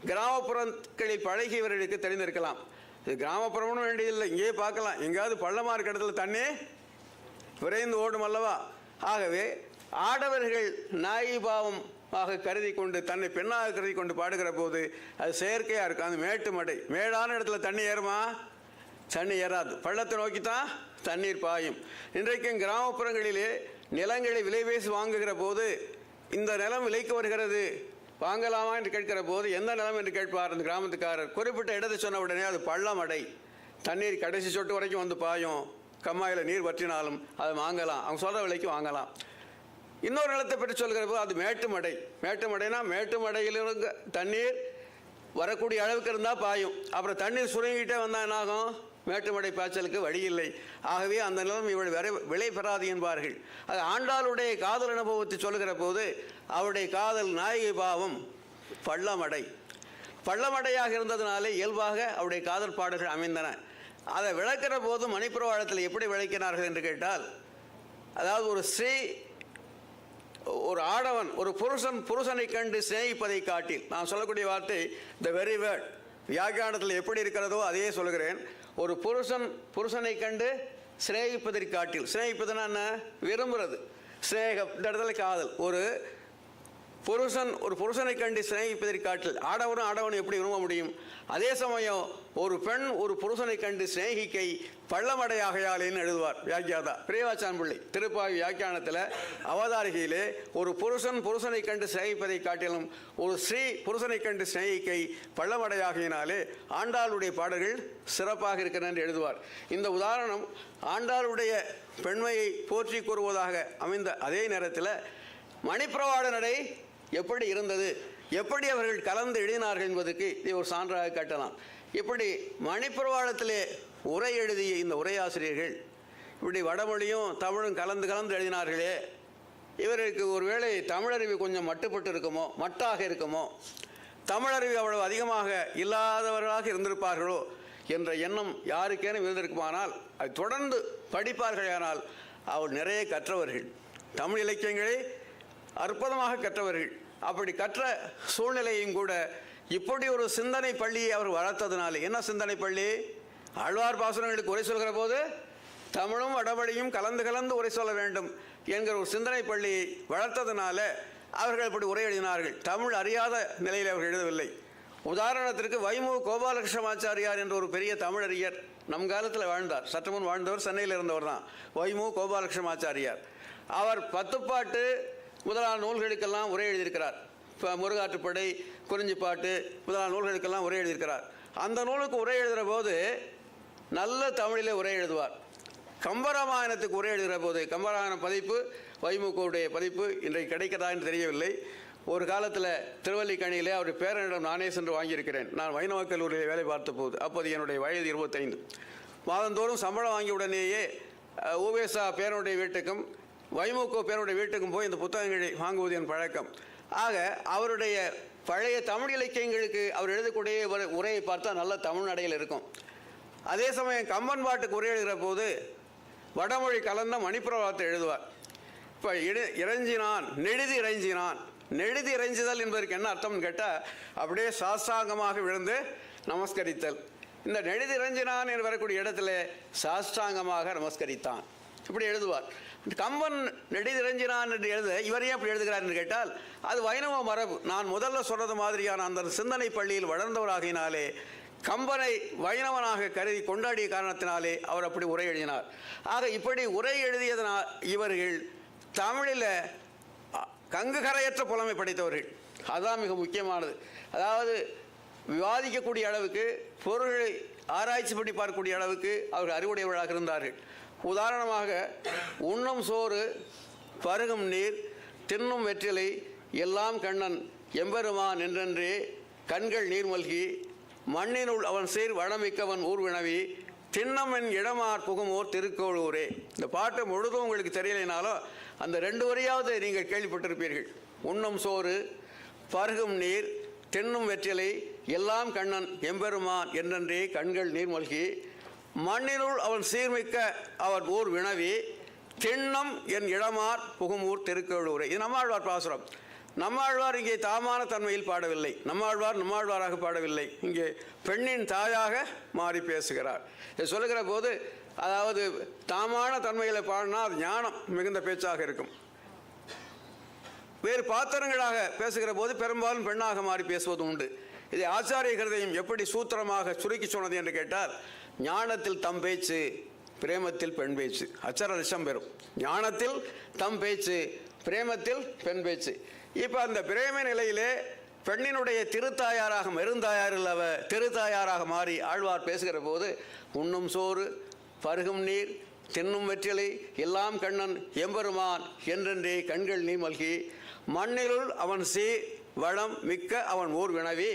கிராமப்புறங்களில் பழகியவர்களுக்கு தெரிந்திருக்கலாம். இது கிராமப்புறம்னு வேண்டியதில்லை, இங்கேயே பார்க்கலாம். எங்கேயாவது பள்ளமாக இருக்கிற இடத்துல தண்ணி விரைந்து ஓடும் அல்லவா? ஆகவே ஆடவர்கள் நாயகி பாவம் கருதி கொண்டு தன்னை பெண்ணாக கருதி கொண்டு பாடுகிற போது அது செயற்கையாக இருக்கும். அந்த மேட்டு மடை, மேடான இடத்துல தண்ணி ஏறுமா? தண்ணி ஏறாது. பள்ளத்தை நோக்கி தான் தண்ணீர் பாயும். இன்றைக்கும் கிராமப்புறங்களிலே நிலங்களை விலை பேசி வாங்குகிற போது இந்த நிலம் விலைக்கு வருகிறது, வாங்கலாமா என்று கேட்கிற போது எந்த நிலம் என்று கேட்பார் அந்த கிராமத்துக்காரர். குறிப்பிட்ட இடத்தை சொன்ன உடனே அது பள்ளமடை, தண்ணீர் கடைசி சொட்டு வரைக்கும் வந்து பாயும். கம்மாயில் நீர் வற்றினாலும் அதை வாங்கலாம், அவங்க சொல்கிற விலைக்கு வாங்கலாம். இன்னொரு நிலத்தை பற்றி சொல்கிற போது அது மேட்டுமடை. மேட்டுமடைனா மேட்டுமடையிலிருந்து தண்ணீர் வரக்கூடிய அளவுக்கு இருந்தால் பாயும். அப்புறம் தண்ணீர் சுருங்கிட்டே வந்தால் என்னாகும்? மேட்டுமடை பாய்ச்சலுக்கு வழி இல்லை. ஆகவே அந்த நிலம் இவள் விலை பெறாது என்பார்கள். அது ஆண்டாளுடைய காதல் அனுபவத்தை சொல்லுகிற போது அவருடைய காதல் நாயகி பாவம் பள்ளமடை. பள்ளமடையாக இருந்ததுனாலே இயல்பாக அவருடைய காதல் பாடல்கள் அமைந்தன. அதை விளக்கிற போது மணிப்பிரவாளத்தில் எப்படி விளக்கினார்கள் என்று கேட்டால், அதாவது ஒரு ஸ்ரீ, ஒரு ஆடவன், ஒரு புருஷனை கண்டு சிநேகிப்பதை காட்டில், நான் சொல்லக்கூடிய வார்த்தை த வெரி வேர்ட் வியாக்கியானத்தில் எப்படி இருக்கிறதோ அதையே சொல்கிறேன். ஒரு புருஷனை கண்டு சிநேகிப்பதை காட்டில், சிநேகிப்பதுன்னா என்ன? விரும்புகிறது. சிநேகம் இந்த இடத்துல காதல். ஒரு புருஷனை கண்டு சிநேகிப்பதை காட்டில் ஆடவனும் எப்படி விரும்ப முடியும்? அதே சமயம் ஒரு பெண் ஒரு புருஷனை கண்டு சிநேகிக்கை பள்ளமடையாகையாலேன்னு எழுதுவார் வியாக்கியாதா பிரியவாச்சான் பிள்ளை. திருப்பாவி வியாக்கியானத்தில் அவதாரிகையிலே ஒரு புருஷனை கண்டு சிநேகிப்பதை காட்டிலும் ஒரு ஸ்ரீ புருஷனை கண்டு சிநேகிக்கை பள்ளமடையாகையினாலே ஆண்டாளுடைய பாடல்கள் சிறப்பாக இருக்கிறது என்று எழுதுவார். இந்த உதாரணம் ஆண்டாளுடைய பெண்மையை போற்றி கூறுவதாக அமைந்த அதே நேரத்தில் மணிப்பிரவாள நடை எப்படி இருந்தது, எப்படி அவர்கள் கலந்து எழுதினார்கள் என்பதற்கு இதை ஒரு சான்றாக காட்டலாம். இப்படி மணிப்பிரவாளத்திலே உரை எழுதிய இந்த உரையாசிரியர்கள் இப்படி வடமொழியும் தமிழும் கலந்து எழுதினார்களே, இவருக்கு ஒருவேளை தமிழறிவு கொஞ்சம் மட்டாக இருக்குமோ, தமிழறிவு அவ்வளவு அதிகமாக இல்லாதவர்களாக இருந்திருப்பார்களோ என்ற எண்ணம் யாருக்கேனும் இருந்திருக்குமானால் அது தொடர்ந்து படிப்பார்களானால் அவர் நிறைய கற்றவர்கள், தமிழ் இலக்கியங்களை அற்புதமாக கற்றவர்கள். அப்படி கற்ற சூழ்நிலையும் கூட இப்படி ஒரு சிந்தனை பள்ளியை அவர் வளர்த்ததுனால, என்ன சிந்தனை பள்ளி? ஆழ்வார் பாசுரங்களுக்கு உரை சொல்கிற போது தமிழும் வடமொழியும் கலந்து உரை சொல்ல வேண்டும் என்கிற ஒரு சிந்தனை பள்ளியை வளர்த்ததுனால அவர்கள் இப்படி உரை எழுதினார்கள். தமிழ் அறியாத நிலையில் அவர்கள் எழுதவில்லை. உதாரணத்திற்கு வைமு கோபாலகிருஷ்ணமாச்சாரியார் என்ற ஒரு பெரிய தமிழறிஞர் நம் காலத்தில் வாழ்ந்தார். சற்று முன் வாழ்ந்தவர், சென்னையில் இருந்தவர் தான் வைமு கோபாலகிருஷ்ணமாச்சாரியார். அவர் 10 பாட்டு முதலான நூல்களுக்கெல்லாம் உரை எழுதியிருக்கிறார். இப்போ முருகாற்றுப்படை, குறிஞ்சிப்பாட்டு முதலான நூல்களுக்கெல்லாம் உரை எழுதியிருக்கிறார். அந்த நூலுக்கு உரை எழுதுகிற போது நல்ல தமிழிலே உரை எழுதுவார். கம்பராமாயணத்துக்கு உரை எழுதுகிற போது, கம்பராமாயண பதிப்பு வைமுகவுடைய பதிப்பு இன்றைக்கு கிடைக்கிறதா என்று தெரியவில்லை. ஒரு காலத்தில் திருவல்லிக்கணியிலே அவர் பேரனிடம் நானே சென்று வாங்கியிருக்கிறேன். நான் வைணவ கல்லூரியில் வேலை பார்த்த போது, அப்போது என்னுடைய வயது 25. மாதந்தோறும் சம்பளம் வாங்கிய உடனேயே ஊவேசா பேரனுடைய வீட்டுக்கும் வைமுக பேருடைய வீட்டுக்கும் போய் இந்த புத்தகங்களை வாங்குவது என் பழக்கம். ஆக அவருடைய பழைய தமிழ் இலக்கியங்களுக்கு அவர் எழுதக்கூடிய உரையை பார்த்தா நல்ல தமிழ் நடையில் இருக்கும். அதே சமயம் கம்பன் பாட்டுக்கு உரை எழுதுகிற போது வடமொழி கலந்த மணிப்பிரவாளத்தை எழுதுவார். இப்போ இறைஞ்சினான், நெழுதி இறைஞ்சுதல் என்பதற்கு என்ன அர்த்தம்னு கேட்டால் அப்படியே சாஸ்தாங்கமாக விழுந்து நமஸ்கரித்தல். இந்த நெழுதி இறைஞ்சினான் என்று வரக்கூடிய இடத்துல சாஸ்தாங்கமாக நமஸ்கரித்தான் இப்படி எழுதுவார். கம்பன் நெடுதிரஞ்சினான் என்று எழுத இவரே அப்படி எழுதுகிறார் என்று கேட்டால் அது வைணவ மரபு. நான் முதல்ல சொன்னது மாதிரியான அந்த சிந்தனை பள்ளியில் வளர்ந்தவராகினாலே கம்பனை வைணவனாக கருதி கொண்டாடிய காரணத்தினாலே அவர் அப்படி உரை எழுதினார். ஆக இப்படி உரை எழுதியதனால் இவர்கள் தமிழில் கங்கு கரையற்ற புலமை படைத்தவர்கள். அதுதான் மிக முக்கியமானது. அதாவது விவாதிக்கக்கூடிய அளவுக்கு, பொருள்களை ஆராய்ச்சி பண்ணி பார்க்கக்கூடிய அளவுக்கு அவர்கள் அறிவுடையவர்களாக இருந்தார்கள். உதாரணமாக, உண்ணும் சோறு, பருகும் நீர், தின்னும் வெற்றிலை எல்லாம் கண்ணன் எம்பெருமான் என்றென்றே கண்கள் நீர்மல்கி, மண்ணினுள் அவன் சீர் வளமிக்கவன் ஊர் வினவி, திண்ணமென் இடமார் புகுமோர் திருக்கோளூரே. இந்த பாட்டு முழுதும் உங்களுக்கு தெரியலைனாலும் அந்த 2 வரியாவது நீங்கள் கேள்விப்பட்டிருப்பீர்கள். உண்ணும் சோறு, பருகும் நீர், தின்னும் வெற்றிலை எல்லாம் கண்ணன் எம்பெருமான் என்றென்றே கண்கள் நீர்மல்கி, மண்ணினுள் அவன் சீர்மிக்க அவன் ஊர் வினவி, திண்ணம் என் இடமார் புகுமூர் திருக்கோளூரே. இது நம்மாழ்வார் பாசுரம். நம்மாழ்வார் இங்கே தாமான தன்மையில் பாடவில்லை. நம்மாழ்வாராக பாடவில்லை. இங்கே பெண்ணின் தாயாக மாறி பேசுகிறார். இதை சொல்லுகிற போது, அதாவது தாமான தன்மையில் பாடினா அது ஞானம் மிகுந்த பேச்சாக இருக்கும். வேறு பாத்திரங்களாக பேசுகிற போது பெரும்பாலும் பெண்ணாக மாறி பேசுவது உண்டு. இதை ஆச்சாரிய கிருதையும் எப்படி சூத்திரமாக சுருக்கி சொன்னது என்று கேட்டால், ஞானத்தில் தம் பேச்சு, பிரேமத்தில் பெண் பேச்சு. அச்சர ரிஷம் பெறும். ஞானத்தில் தம் பேச்சு, பிரேமத்தில் பெண் பேச்சு. இப்போ அந்த பிரேம நிலையிலே பெண்ணினுடைய திருத்தாயாராக, மெருந்தாயாரில் அவ திருத்தாயாராக மாறி ஆழ்வார் பேசுகிற போது, உண்ணும் சோறு, பருகும் நீர், தின்னும் வெற்றிலை எல்லாம் கண்ணன் எம்பெருமான் என்றென்றே கண்கள் நீர்மல்கி, மண்ணிலுள் அவன் சீர் வளம் மிக்க அவன் ஊர் வினவி,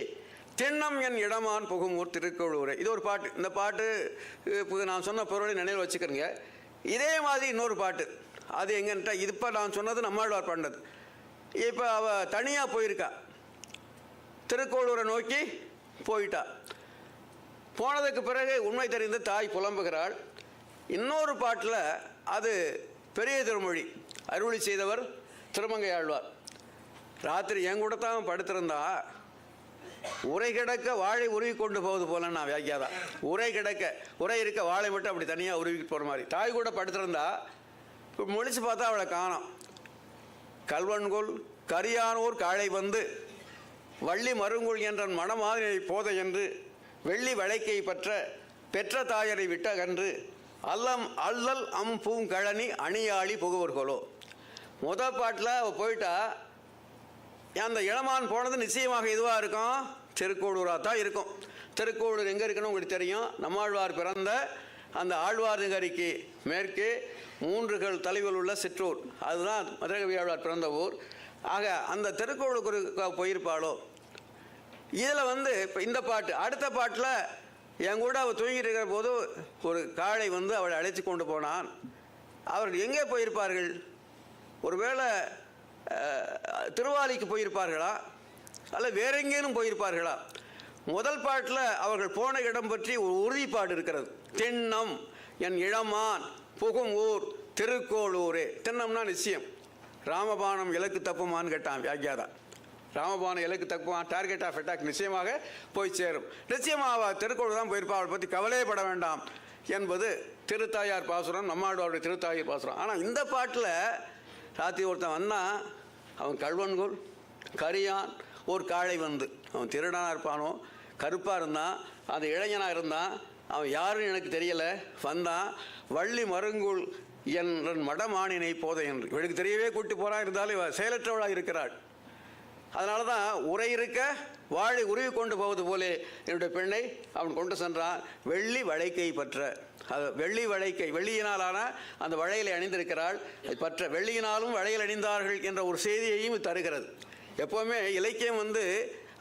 திண்ணம் என் இடமான் புகுமூர் திருக்கோளூரே. இது ஒரு பாட்டு. இந்த பாட்டு நான் சொன்ன பொருளை நினைவில் வச்சுக்கிறேங்க. இதே மாதிரி இன்னொரு பாட்டு. அது எங்கன்ட்டா, இப்போ நான் சொன்னது நம்மாழ்வார் பாடினது. இப்போ அவள் தனியாக போயிருக்கா, திருக்கோளூரை நோக்கி போயிட்டா. போனதுக்கு பிறகு உண்மை தெரிந்த தாய் புலம்புகிறாள். இன்னொரு பாட்டில் அது பெரிய திருமொழி அருளி செய்தவர் திருமங்கை ஆழ்வார். ராத்திரி என் கூட தான் படுத்திருந்தா, உரை கிடக்க வாழை உருவி கொண்டு போவது போல நான் வியாக்கியாதான். உரை கிடக்க, உரை இருக்க வாழை மட்டும் அப்படி தனியாக உருவிக்கிட்டு போகிற மாதிரி தாய் கூட படுத்திருந்தா. இப்போ முழிச்சு பார்த்தா அவளை காணோம். கல்வன்கொள் கரியானோர் காளை வந்து, வள்ளி மருங்குள் என்றன் மணமாதினை போத என்று, வெள்ளி வளைக்கை பற்ற பெற்ற தாயரை விட்டகன்று, அல்லல் பூங்கழனி அணியாளி புகுவர்களோ. முதல் பாட்டில் அவள் போயிட்டா. அந்த இளமான் போனது நிச்சயமாக இதுவாக இருக்கும், திருக்கோளூராக தான் இருக்கும். திருக்கோளூர் எங்கே இருக்குன்னு உங்களுக்கு தெரியும். நம்மாழ்வார் பிறந்த அந்த ஆழ்வார் நகரிக்கு மேற்கே 3 தலைவில் உள்ள சிற்றூர், அதுதான் மதுரகவி ஆழ்வார் பிறந்த ஊர். ஆக அந்த திருக்கோளூருக்கு போயிருப்பாளோ. இதில் வந்து இப்போ இந்த பாட்டு, அடுத்த பாட்டில் என் கூட அவள் தூங்கிட்டு இருக்கிற போது ஒரு காளை வந்து அவளை அழைச்சி கொண்டு போனான். அவர்கள் எங்கே போயிருப்பார்கள்? ஒருவேளை திருவாலிக்கு போயிருப்பார்களா, அல்ல வேற எங்கேனும் போயிருப்பார்களா? முதல் பாட்டில் அவர்கள் போன இடம் பற்றி ஒரு உறுதிப்பாடு இருக்கிறது. திண்ணம் என் இளமான் புகும் ஊர் திருக்கோளூரே. திண்ணம்னா நிச்சயம். ராமபானம் இலக்கு தப்புமான்னு கேட்டான் வியாக்கியாதா. ராமபானம் இலக்கு தப்புமான், டார்கெட் ஆஃப் அட்டாக் நிச்சயமாக போய் சேரும். நிச்சயமாக அவள் திருக்கோளூர் தான் போயிருப்பா, அவளை பற்றி கவலையப்பட வேண்டாம் என்பது திருத்தாயார் பாசுரம், நம்மாழ்வாருடைய திருத்தாயார் பாசுரம். ஆனால் இந்த பாட்டில் ராத்திரி ஒருத்தன் வந்தான், அவன் கல்வன்கொள் கரியான் ஒரு காளை வந்து, அவன் திருடனாக இருப்பானோ, கருப்பாக இருந்தான், அந்த இளைஞனாக இருந்தான், அவன் யாருன்னு எனக்கு தெரியலை, வந்தான். வள்ளி மருங்குள் என்ற மடமானினை போதை என்று இவளுக்கு தெரியவே கூட்டி போகிறான். இருந்தாலும் இவள் செயலற்றவளாக இருக்கிறாள். அதனால தான் உரை இருக்க வாழை உருவி கொண்டு போவது போலே என்னுடைய பெண்ணை அவன் கொண்டு சென்றான். வெள்ளி வளைக்கை பற்ற, அது வெள்ளி வளைக்கை, வெள்ளியினாலான அந்த வளையலை அணிந்திருக்கிறாள். பற்ற வெள்ளியினாலும் வளையல் அணிந்தார்கள் என்ற ஒரு செய்தியையும் தருகிறது. எப்போவுமே இலக்கியம் வந்து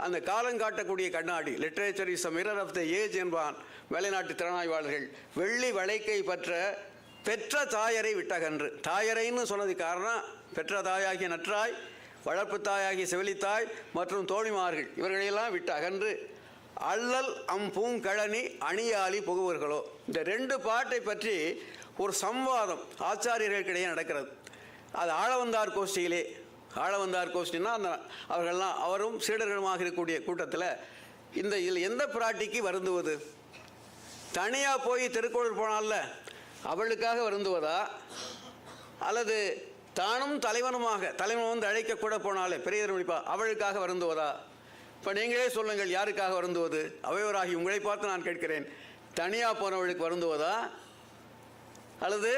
அந்த காலம் காட்டக்கூடிய கண்ணாடி. Literature is a mirror of the age என்பான் வெளிநாட்டு திறனாய்வாளர்கள். வெள்ளி வளைக்கை பற்ற பெற்ற தாயரை விட்டகன்று. தாயரைன்னு சொன்னது காரணம், பெற்ற தாயாகிய நற்றாய், வளர்ப்பு தாயாகிய செவிலித்தாய் மற்றும் தோழிமார்கள் இவர்களையெல்லாம் விட்டு அகன்று, அல்லல் பூங்கழனி அணியாளி புகுவர்களோ. இந்த 2 பாட்டை பற்றி ஒரு சம்வாதம் ஆச்சாரியர்களுக்கிடையே நடக்கிறது. அது ஆளவந்தார் கோஷ்டியிலே. ஆளவந்தார் கோஷ்டின்னா அந்த அவர்கள்லாம் அவரும் சீடர்களுமாக இருக்கக்கூடிய கூட்டத்தில் இதில் எந்த பிராட்டிக்கு வருந்துவது? தனியாக போய் திருக்கோளூர் போனால அவளுக்காக வருந்துவதா, அல்லது தானும் தலைவனுமாக தலைவன் வந்து அழைக்கக்கூட போனாலே பெரிய திருமணிப்பா அவளுக்காக வருந்துவதா? இப்போ நீங்களே சொல்லுங்கள், யாருக்காக வருந்துவது? அவையோராகி உங்களை பார்த்து நான் கேட்கிறேன், தனியாக போனவளுக்கு வருந்துவதா, அல்லது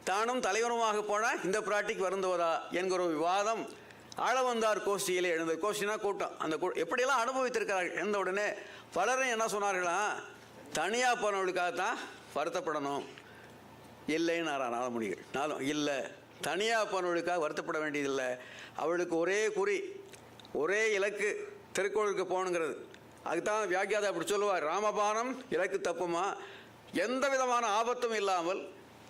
தானும் தலைவனுமாக போனால் இந்த பிராட்டிக்கு வருந்துவதா என்கிற ஒரு விவாதம் ஆளவந்தார் கோஷ்டியிலே எழுந்த கோஷ்டினா கூட்டம், அந்த எப்படியெல்லாம் அனுபவித்திருக்கிறார்கள் எழுந்த உடனே பலரும் என்ன சொன்னார்களாம், தனியாக போனவர்களுக்காகத்தான் வருத்தப்படணும். இல்லைன்னு நாதமுனிகள். நாளும் இல்லை, தனியாக போனவர்களுக்காக வருத்தப்பட வேண்டியதில்லை. அவளுக்கு ஒரே குறி, ஒரே இலக்கு, திருக்கோளுக்கு போகணுங்கிறது. அதுதான் வியாக்கியாதா அப்படி சொல்லுவார், ராமபானம் இலக்கு தப்புமா, எந்த விதமான ஆபத்தும் இல்லாமல்,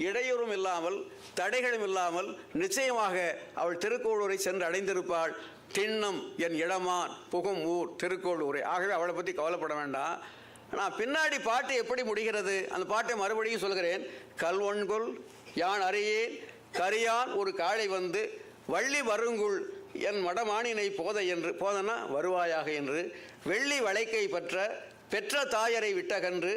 இடையூறும் இல்லாமல், தடைகளும் இல்லாமல் நிச்சயமாக அவள் திருக்கோளூரை சென்று அடைந்திருப்பாள். திண்ணம் என் இடமான் புகும் ஊர் திருக்கோளூரை. ஆகவே அவளை பற்றி கவலைப்பட வேண்டாம். நான் பின்னாடி பாட்டு எப்படி முடிகிறது, அந்த பாட்டை மறுபடியும் சொல்கிறேன். கல்வொன்கொல் யான் அறியேன் கரியான் ஒரு காளை வந்து வள்ளி வருங்குள் என் மடமானினை போத என்று, போதனா வருவாயாக என்று, வெள்ளி வளைக்கை பெற்ற தாயரை விட்டகன்று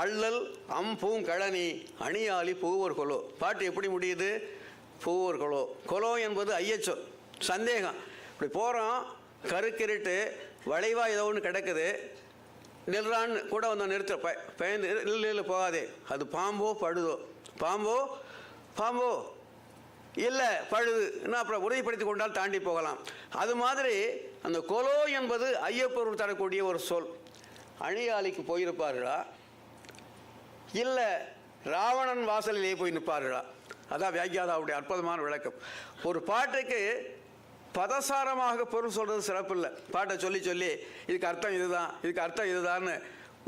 அள்ளல் அம்பூங்கழனி அணியாளி பூவர் கொலோ. பாட்டு எப்படி முடியுது? பூவர் கொலோ. கொலோ என்பது ஐயச்சொல், சந்தேகம். இப்படி போகிறோம், கருக்கிருட்டு, வளைவாக ஏதோ ஒன்று கிடக்குது, நில்றான்னு கூட வந்து நிறுத்த பயந்து நில்லு போகாதே, அது பாம்போ பழுதோ, பாம்போ இல்லை பழுது, இன்னும் அப்புறம் உறுதிப்படுத்தி கொண்டால் தாண்டி போகலாம். அது மாதிரி அந்த கொலோ என்பது ஐயப்பொருள் தரக்கூடிய ஒரு சொல். அணியாளிக்கு போயிருப்பார்களா, இல்லை ராவணன் வாசலிலே போய் நிற்பார்களா? அதான் வியாக்கியாதாவுடைய அற்புதமான விளக்கம். ஒரு பாட்டுக்கு பதசாரமாக பொருள் சொல்கிறது சிறப்பு இல்லை. பாட்டை சொல்லி சொல்லி இதுக்கு அர்த்தம் இதுதான், இதுக்கு அர்த்தம் இதுதான்னு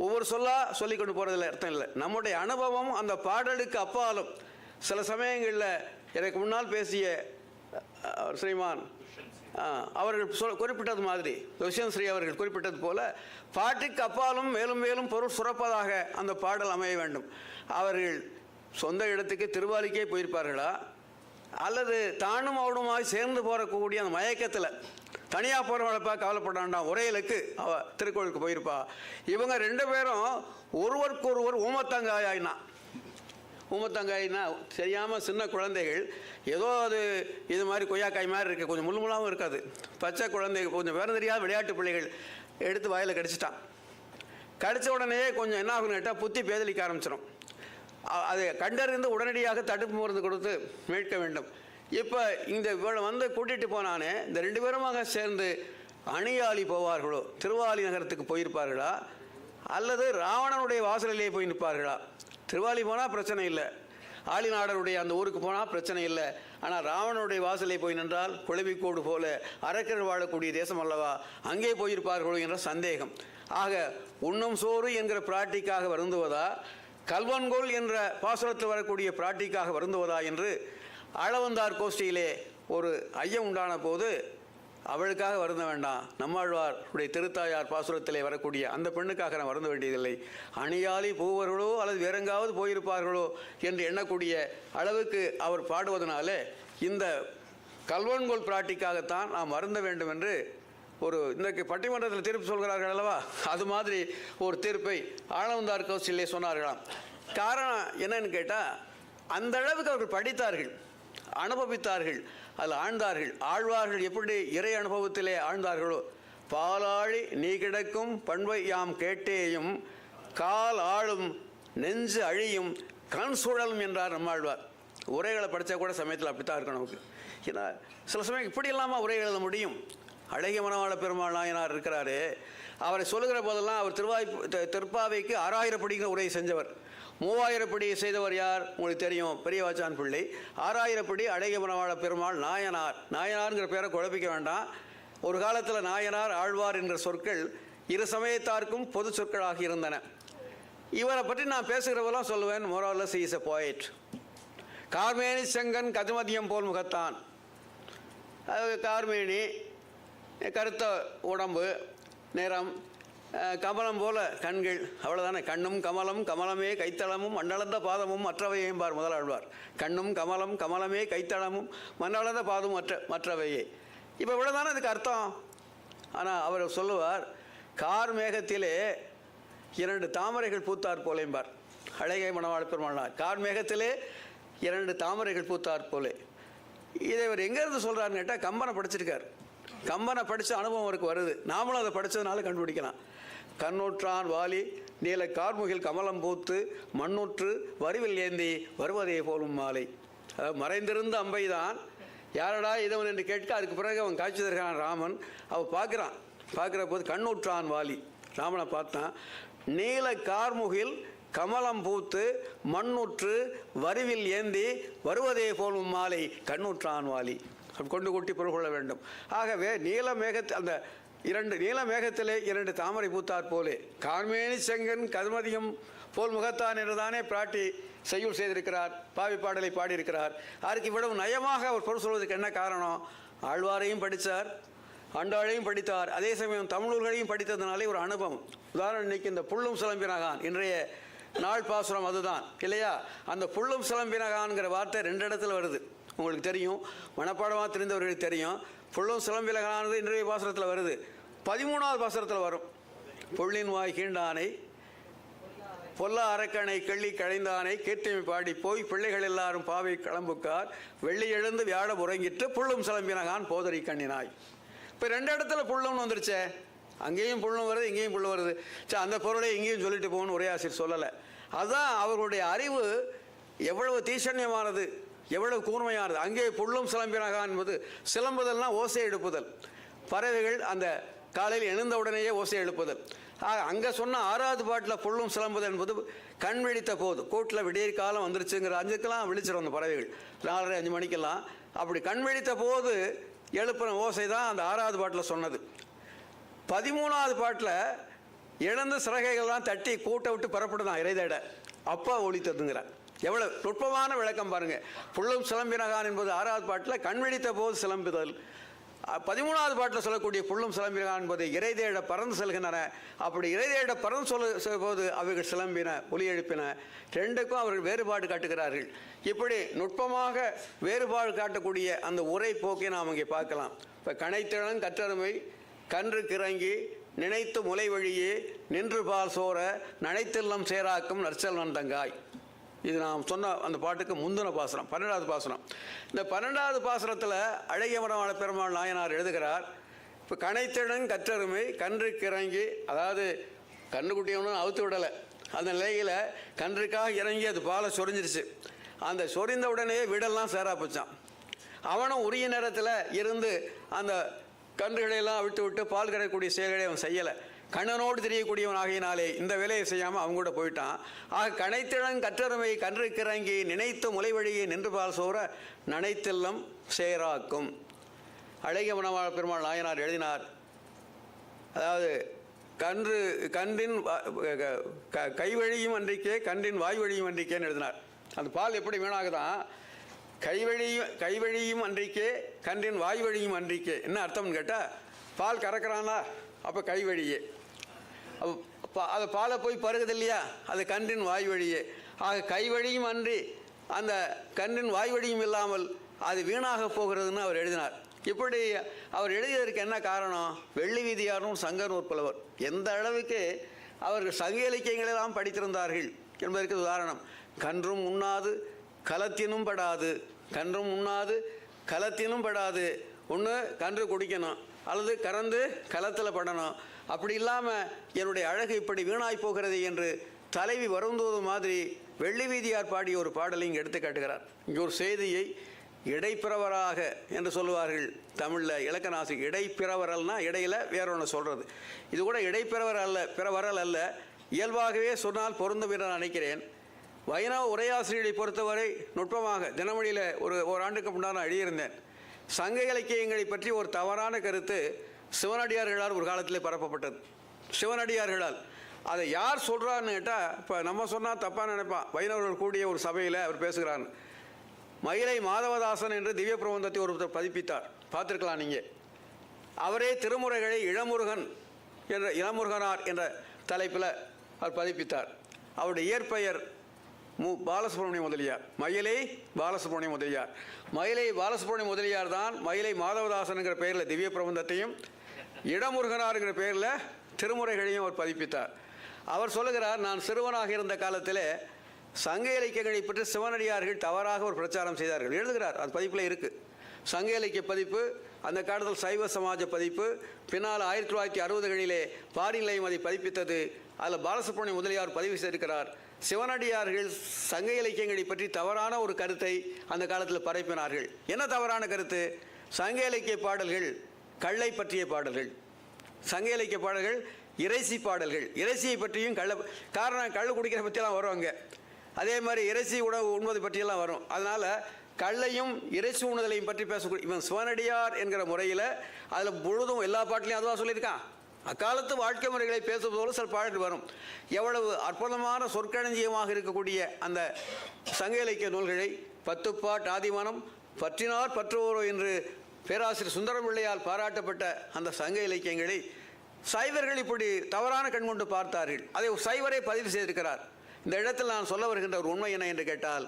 ஒவ்வொரு சொல்லாக சொல்லி கொண்டு போகிறதுல அர்த்தம் இல்லை. நம்முடைய அனுபவம் அந்த பாடலுக்கு அப்பாலும் சில சமயங்களில் எனக்கு முன்னால் பேசிய ஸ்ரீமான் அவர்கள் குறிப்பிட்டது மாதிரி, துஷ்யந்த் ஸ்ரீ அவர்கள் குறிப்பிட்டது போல, பாட்டுக்கு அப்பாலும் மேலும் மேலும் பொருள் சுரப்பதாக அந்த பாடல் அமைய வேண்டும். அவர்கள் சொந்த இடத்துக்கு திருவாலிக்கே போயிருப்பார்களா, அல்லது தானும் அவனுமாய் சேர்ந்து போகக்கூடிய அந்த மயக்கத்தில் தனியாக போகிறவங்களப்பா கவலைப்பட வேண்டாம், ஒரே இலக்கு அவ திருக்கோளுக்கு போயிருப்பா. இவங்க ரெண்டு பேரும் ஒருவருக்கு ஒருவர் ஊமத்தங்காயினா தெரியாமல் சின்ன குழந்தைகள், ஏதோ அது இது மாதிரி கொய்யாக்காய் மாதிரி இருக்குது, கொஞ்சம் முள்முள்ளாகவும் இருக்காது, பச்சை குழந்தைகள் கொஞ்சம் வேறு தெரியாத விளையாட்டு பிள்ளைகள் எடுத்து வாயில் கடிச்சிட்டான். கடித்த உடனே கொஞ்சம் என்ன ஆகுன்னு கேட்டால் புத்தி பேதலிக்க ஆரம்பிச்சிடும். அதை கண்டறிந்து உடனடியாக தடுப்பு மருந்து கொடுத்து மீட்க வேண்டும். இப்போ இந்த வந்து கூட்டிகிட்டு போனானே, இந்த ரெண்டு பேருமாக சேர்ந்து அணியாளி போவார்களோ, திருவாலி நகரத்துக்கு போயிருப்பார்களா, அல்லது ராவணனுடைய வாசலிலே போய் நிற்பார்களா? திருவாலி போனால் பிரச்சனை இல்லை, ஆளிநாடனுடைய அந்த ஊருக்கு போனால் பிரச்சனை இல்லை. ஆனால் ராவணனுடைய வாசலை போய் நின்றால் குழவிக்கோடு போல அரக்கர் வாழக்கூடிய தேசம் அல்லவா, அங்கே போயிருப்பார்களோ என்ற சந்தேகம். ஆக உண்ணும் சோறு என்கிற பிராட்டிக்காக வருந்துவதா, கல்வன்கோல் என்ற பாசுரத்தில் வரக்கூடிய பிராட்டிக்காக வருந்துவதா என்று ஆளவந்தார் கோஷ்டியிலே ஒரு ஐயம் உண்டான போது, அவளுக்காக வருந்த வேண்டாம், நம்மாழ்வாருடைய திருத்தாயார் பாசுரத்திலே வரக்கூடிய அந்த பெண்ணுக்காக நான் வருந்த வேண்டியதில்லை, அணியாளி பூவர்களோ அல்லது வேறெங்காவது போயிருப்பார்களோ என்று எண்ணக்கூடிய அளவுக்கு அவர் பாடுவதனால இந்த கல்வன்கோல் பிராட்டிக்காகத்தான் நாம் வருந்த வேண்டும் என்று ஒரு இன்றைக்கு பட்டிமன்றத்தில் தீர்ப்பு சொல்கிறார்கள் அல்லவா, அது மாதிரி ஒரு தீர்ப்பை ஆளவந்தார் கோஷ்டியிலே சொன்னார்களாம். காரணம் என்னன்னு கேட்டால், அந்த அளவுக்கு அவர்கள் படித்தார்கள், அனுபவித்தார்கள், அதில் ஆழ்ந்தார்கள். ஆழ்வார்கள் எப்படி இறை அனுபவத்திலே ஆழ்ந்தார்களோ, பாலாழி நீ கிடக்கும் பண்பை யாம் கேட்டேயும் கால் ஆளும் நெஞ்சு அழியும் கண் சூழலும் என்றார் நம்மாழ்வார். உரைகளை படித்தா கூட சமயத்தில் அப்படித்தான் இருக்கும் நமக்கு. ஏன்னா சில சமயம் இப்படி இல்லாமல் உரை எழுத முடியும். அழகிய மணவாள பெருமாள் நாயனார் இருக்கிறாரு, அவரை சொல்லுகிற போதெல்லாம் அவர் திருப்பாவைக்கு 6000 படிக்கிற உரை செஞ்சவர். 3000 படி செய்தவர் யார் உங்களுக்கு தெரியும், பெரியவாச்சான் பிள்ளை. 6000 படி அழகிய மணவாள பெருமாள் நாயனார்ங்கிற பேரை குழப்பிக்க வேண்டாம். ஒரு காலத்தில் நாயனார் ஆழ்வார் என்ற சொற்கள் இரு சமயத்தாருக்கும் பொது சொற்களாக இருந்தன. இவரை பற்றி நான் பேசுகிறவெல்லாம் சொல்லுவேன், Morales is a poet. கார்மேனி Sengan கதுமதியம் போல் முகத்தான். கார்மேனி கருத்த உடம்பு, நிறம், கமலம் போல கண்கள், அவ்வளோதானே. கண்ணும் கமலம் கமலமே கைத்தளமும் மண்ணளந்த பாதமும் மற்றவையும் பார் முதலாழ்வார். கண்ணும் கமலம் கமலமே கைத்தளமும் மண்ணளந்த பாதமும் மற்றவையே. இப்போ இவ்வளோதானே இதுக்கு அர்த்தம். ஆனால் அவர் சொல்லுவார், கார் மேகத்திலே 2 தாமரைகள் பூத்தார் போலேம்பார் அழகிய மணவாள பெருமாள். கார் மேகத்திலே 2 தாமரைகள் பூத்தார் போலே. இதை இவர் எங்கேருந்து சொல்கிறாருன்னு கேட்டால், கம்பனை படிச்சிருக்கார். கம்பனை படித்த அனுபவம் அவருக்கு வருது, நாமளும் அதை படித்ததுனால கண்டுபிடிக்கலாம். கண்ணுற்றான் வாலி நீல கார்முகில் கமலம் பூத்து மண்ணுற்று வரிவில் ஏந்தி வருவதே போலும் மாலை. மறைந்திருந்த அம்பைதான் யாரடா இதவன் என்று கேட்க அதுக்கு பிறகு அவன் காட்சி தருகிறான் ராமன். அவன் பார்க்குற போது கண்ணுற்றான் வாலி. ராமனை பார்த்தான். நீல கார்முகில் கமலம் பூத்து மண்ணுற்று வரிவில் ஏந்தி வருவதே போலும் மாலை கண்ணுற்றான் வாலி. அப்படி கொண்டு கொட்டி பொருள் கொள்ள வேண்டும். ஆகவே நீல மேகத்தில் அந்த நீல மேகத்திலே 2 தாமரை பூத்தார் போலே கார்மேனி செங்கன் கதுமதியம் போல் முகத்தான் என்றுதானே பிராட்டி செய்யுள் செய்திருக்கிறார், பாவி பாடலை பாடியிருக்கிறார். அதற்கு இவ்வளவு நயமாக அவர் பொருள் சொல்வதற்கு என்ன காரணம்? ஆழ்வாரையும் படித்தார், ஆண்டாளையும் படித்தார், அதே சமயம் தமிழர்களையும் படித்ததுனாலே ஒரு அனுபவம். உதாரணம், இன்னைக்கு இந்த புள்ளும் சிலம்பினகான் இன்றைய நாள் பாசுரம் அதுதான் இல்லையா? அந்த புள்ளும் சிலம்பினகான்கிற வார்த்தை 2 இடத்துல வருது. உங்களுக்கு தெரியும், மனப்பாடமாக தெரிந்தவர்களுக்கு தெரியும். புள்ளும் சிலம்பினகானது இன்றைய பாசுரத்தில் வருது. 13வது பாசுரத்தில் வரும். புள்ளின் வாய் கீண்டானை பொல்லா அரக்கனை கள்ளி களைந்தானை கீர்த்திமை பாடி போய் பிள்ளைகள் எல்லாரும் பாவை கிளம்புக்கார் வெள்ளி எழுந்து வியாழ உறங்கிட்டு புள்ளும் சிலம்பினகான் போதரி கண்ணினாய். இப்போ 2 இடத்துல புள்ளும்னு வந்துருச்சே, அங்கேயும் புள்ளும் வருது, இங்கேயும் புள்ளு வருது. சரி, அந்த பொருளை இங்கேயும் சொல்லிட்டு போகணும்னு உரையாசிரியர் சொல்லலை. அதுதான் அவர்களுடைய அறிவு எவ்வளவு தீஷண்யமானது, எவ்வளவு கூர்மையானது. அங்கே புள்ளும் சிலம்பினகான் என்பது சிலம்புதல்னா ஓசை எழுப்புதல். பறவைகள் அந்த காலையில் எழுந்த உடனேயே ஓசை எழுப்புதல். அங்கே சொன்ன 6வது பாட்டில் புள்ளும் சிலம்புதல் என்பது கண் விழித்த போது, கூட்டில் விடியற் காலம் வந்துருச்சுங்கிற 5க்கெல்லாம் விழிச்சிடும் அந்த பறவைகள், 4:30 5 மணிக்கெல்லாம். அப்படி கண் விழித்த போது எழுப்பின ஓசை தான் அந்த 6வது பாட்டில் சொன்னது. 13வது பாட்டில் இழந்த சிறகைகள்லாம் தட்டி கூட்ட விட்டு பெறப்படுதான் இறைதேட அப்பா ஒழித்ததுங்கிறார். எவ்வளவு நுட்பமான விளக்கம் பாருங்க. புள்ளும் சிலம்பினகான் என்பது 6வது பாட்டில் கண் விழித்த போது சிலம்புதல். 13வது பாட்டில் சொல்லக்கூடிய புள்ளும் சிலம்பினகான் என்பது இறைதேட பறந்து செல்கின்றன. அப்படி இறைதேட பறந்து சொல்ல போது அவைகள் சிலம்பின, ஒலி எழுப்பின. 2க்கும் அவர்கள் வேறுபாடு காட்டுகிறார்கள். இப்படி நுட்பமாக வேறுபாடு காட்டக்கூடிய அந்த உரை போக்கை நாம் இங்கே பார்க்கலாம். இப்போ கனைத்திழங் கற்றருமை கன்று கிறங்கி நினைத்து முலை வழியே நின்று பால் சோர நனைத்தெல்லம் சேராக்கும் நற்செல்வன் தங்காய். இது நாம் சொன்ன அந்த பாட்டுக்கு முந்தின பாசுரம், 12வது பாசுரம். இந்த 12வது பாசுரத்தில் அழகிய மரவாள பெருமாள் நாயனார் எழுதுகிறார். இப்போ கனைத்திழங் கற்றருமை கன்று கிறங்கி, அதாவது கன்றுக்குட்டியை ஒன்றும் அவுத்து விடலை, அந்த நிலையில் கன்றுக்காக இறங்கி அது பாலை சொரிஞ்சிருச்சு. அந்த சொரிந்த உடனே வீடெல்லாம் சேரா போச்சான். அவனும் உரிய நேரத்தில் இருந்து அந்த கன்றுகளையெல்லாம் விட்டு பால் கறக்கூடிய செயல்களை அவன் செய்யலை. கண்ணனோடு தெரியக்கூடியவன் ஆகியினாலே இந்த வேலையை செய்யாமல் அவங்க கூட போயிட்டான். ஆக கனைத்திழங் கற்றருமை கன்று கிறங்கி நினைத்து முலை வழியை நின்று பால் சோற நனைத்தெல்லம் சேராக்கும். அழகிய மணவாள பெருமாள் நாயனார் எழுதினார். அதாவது கன்றின் கைவழியும் அன்றைக்கே கன்றின் வாய் வழியும் அன்றைக்கேன்னு எழுதினார். அந்த பால் எப்படி வீணாகுதான்? கைவழியும் அன்றைக்கே கன்றின் வாய் வழியும் அன்றைக்கே. என்ன அர்த்தம்னு கேட்டால், பால் கறக்கிறானா அப்போ கை வழியே, அது பாலை போய் பருகுது இல்லையா, அது கன்றின் வாய் வழியே. ஆக கை வழியும் அன்றி அந்த கன்றின் வாய் வழியும் இல்லாமல் அது வீணாக போகிறதுன்னு அவர் எழுதினார். இப்படி அவர் எழுதியதற்கு என்ன காரணம்? வெள்ளி வீதியாரும் சங்க நூற்புலவர் எந்த அளவுக்கு அவர்கள் சங்க இலக்கியங்களெல்லாம் படித்திருந்தார்கள் என்பதற்கு உதாரணம். கன்றும் உண்ணாது கலத்தினும் படாது, கன்றும் உண்ணாது கலத்தினும் படாது. ஒன்று கன்று குடிக்கணும், அல்லது கறந்து களத்தில் படணும். அப்படி இல்லாமல் என்னுடைய அழகு இப்படி வீணாய் போகிறது என்று தலைவி வருந்துவது மாதிரி வெள்ளி வீதியார் பாடிய ஒரு பாடலை இங்கே எடுத்து காட்டுகிறார். இங்கே ஒரு செய்தியை இடைப்பிரவராக என்று சொல்லுவார்கள் தமிழில் இலக்கணாசி. இடைப்பிரவரல்னா இடையில் வேற ஒன்று சொல்கிறது. இது கூட இடைப்பிரவர் அல்ல, பிறவரல் அல்ல, இயல்பாகவே சொன்னால் பொருந்தும் என்று நான் நினைக்கிறேன். வைணவ உரையாசிரியரை பொறுத்தவரை நுட்பமாக தினமொழியில் ஒரு ஆண்டுக்கு முன்னால் நான் எழுதியிருந்தேன். சங்க இலக்கியங்களை பற்றி ஒரு தவறான கருத்து சிவனடியார்களால் ஒரு காலத்தில் பரப்பப்பட்டது. சிவனடியார்களால் அதை யார் சொல்கிறான்னு கேட்டால், இப்போ நம்ம சொன்னால் தப்பாக நினைப்பான். வைணவர்கள் கூடிய ஒரு சபையில் அவர் பேசுகிறான்னு. மயிலை மாதவதாசன் என்று திவ்ய பிரபந்தத்தை ஒருத்தர் பதிப்பித்தார், பார்த்துருக்கலாம் நீங்கள். அவரே திருமுறைகளை இளமுருகனார் என்ற தலைப்பில் அவர் பதிப்பித்தார். அவருடைய இயற்பெயர் பாலசுப்ரமணிய முதலியார், மயிலை பாலசுப்ரமணிய முதலியார். மயிலை பாலசுப்ரமணிய முதலியார் தான் மயிலை மாதவதாசனுங்கிற பெயரில் திவ்ய பிரபந்தத்தையும் இடமுருகனாருங்கிற பெயரில் திருமுறைகளையும் அவர் பதிப்பித்தார். அவர் சொல்லுகிறார், நான் சிறுவனாக இருந்த காலத்தில் சங்க இலக்கியங்களை பற்றி சிவனடியார்கள் தவறாக ஒரு பிரச்சாரம் செய்தார்கள். எழுதுகிறார், அது பதிப்பில் இருக்குது. சங்க இலக்கிய பதிப்பு, அந்த காலத்தில் சைவ சமாஜ பதிப்பு, பின்னால் 1960களிலே பாரிநிலையம் அதை பதிப்பித்தது. அதில் பாலசுப்ரமணிய முதலியார் பதிவு செய்திருக்கிறார். சிவனடியார்கள் சங்க இலக்கியங்களை பற்றி தவறான ஒரு கருத்தை அந்த காலத்தில் பரப்பினார்கள். என்ன தவறான கருத்து? சங்க இலக்கிய பாடல்கள் கள்ளை பற்றிய பாடல்கள், சங்க இலக்கிய பாடல்கள் இறைச்சி பாடல்கள், இறைச்சியை பற்றியும் காரணம் கள் குடிக்கிற பற்றியெல்லாம் வருவாங்க. அதே மாதிரி இறைச்சி உணவு உண்பது பற்றியெல்லாம் வரும். அதனால் கள்ளையும் இறைச்சி உணதலையும் பற்றி பேசக்கூடிய இவன் சிவனடியார் என்கிற முறையில் அதில் முழுதும் எல்லா பாட்டிலையும் அதுவாக சொல்லியிருக்கான். அக்காலத்து வாழ்க்கை முறைகளை பேசுவதோடு சில பாடல் வரும். எவ்வளவு அற்புதமான சொற்களஞ்சியமாக இருக்கக்கூடிய அந்த சங்க இலக்கிய நூல்களை 10 பாட்டு ஆதிமனம் பற்றினார் பற்றுவோரோ என்று பேராசிரியர் சுந்தரம் பிள்ளையால் பாராட்டப்பட்ட அந்த சங்க இலக்கியங்களை சைவர்கள் இப்படி தவறான கண் கொண்டு பார்த்தார்கள். அதை சைவரை பதிவு செய்திருக்கிறார். இந்த இடத்தில் நான் சொல்ல வருகின்ற ஒரு உண்மை என்ன என்று கேட்டால்,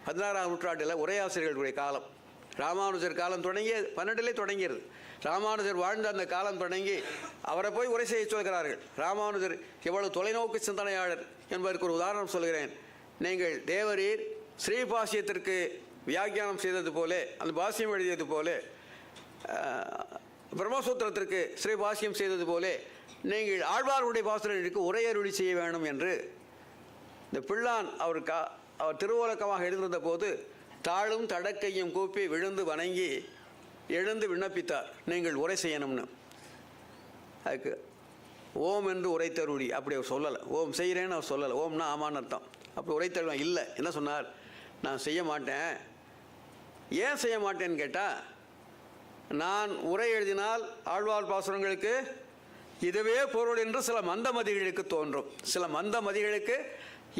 16ஆம் நூற்றாண்டில் உரையாசிரியர்களுடைய காலம், ராமானுஜர் காலம் தொடங்கி 12லே தொடங்கியது. ராமானுஜர் வாழ்ந்த அந்த காலம் தொடங்கி அவரை போய் உரை செய்ய சொல்கிறார்கள். ராமானுஜர் எவ்வளவு தொலைநோக்கு சிந்தனையாளர் என்பதற்கு ஒரு உதாரணம் சொல்கிறேன். நீங்கள் தேவரீர் ஸ்ரீபாஷ்யத்திற்கு வியாக்கியானம் செய்தது போல, அந்த பாஷ்யம் எழுதியது போல, பிரம்மசூத்திரத்திற்கு ஸ்ரீபாஷ்யம் செய்தது போல நீங்கள் ஆழ்வார்களுடைய பாசுரங்களுக்கு உரையருளி செய்ய வேண்டும் என்று இந்த பிள்ளான் அவர் திருவோலக்கமாக எழுந்திருந்த போது தாழும் தடக்கையும் கூப்பி விழுந்து வணங்கி எழுந்து விண்ணப்பித்தார், நீங்கள் உரை செய்யணும்னு. அதுக்கு ஓம் என்று உரைத்தருளி அப்படி அவர் சொல்லலை. ஓம் செய்கிறேன்னு அவர் சொல்லலை. ஓம்னா ஆமான்னு அர்த்தம். அப்படி உரைத்தருளும் இல்லை. என்ன சொன்னார்? நான் செய்ய மாட்டேன். ஏன் செய்ய மாட்டேன்னு கேட்டால், நான் உரை எழுதினால் ஆழ்வார் பாசுரங்களுக்கு இதுவே பொருள் என்று சில மந்தமதிகளுக்கு தோன்றும். சில மந்தமதிகளுக்கு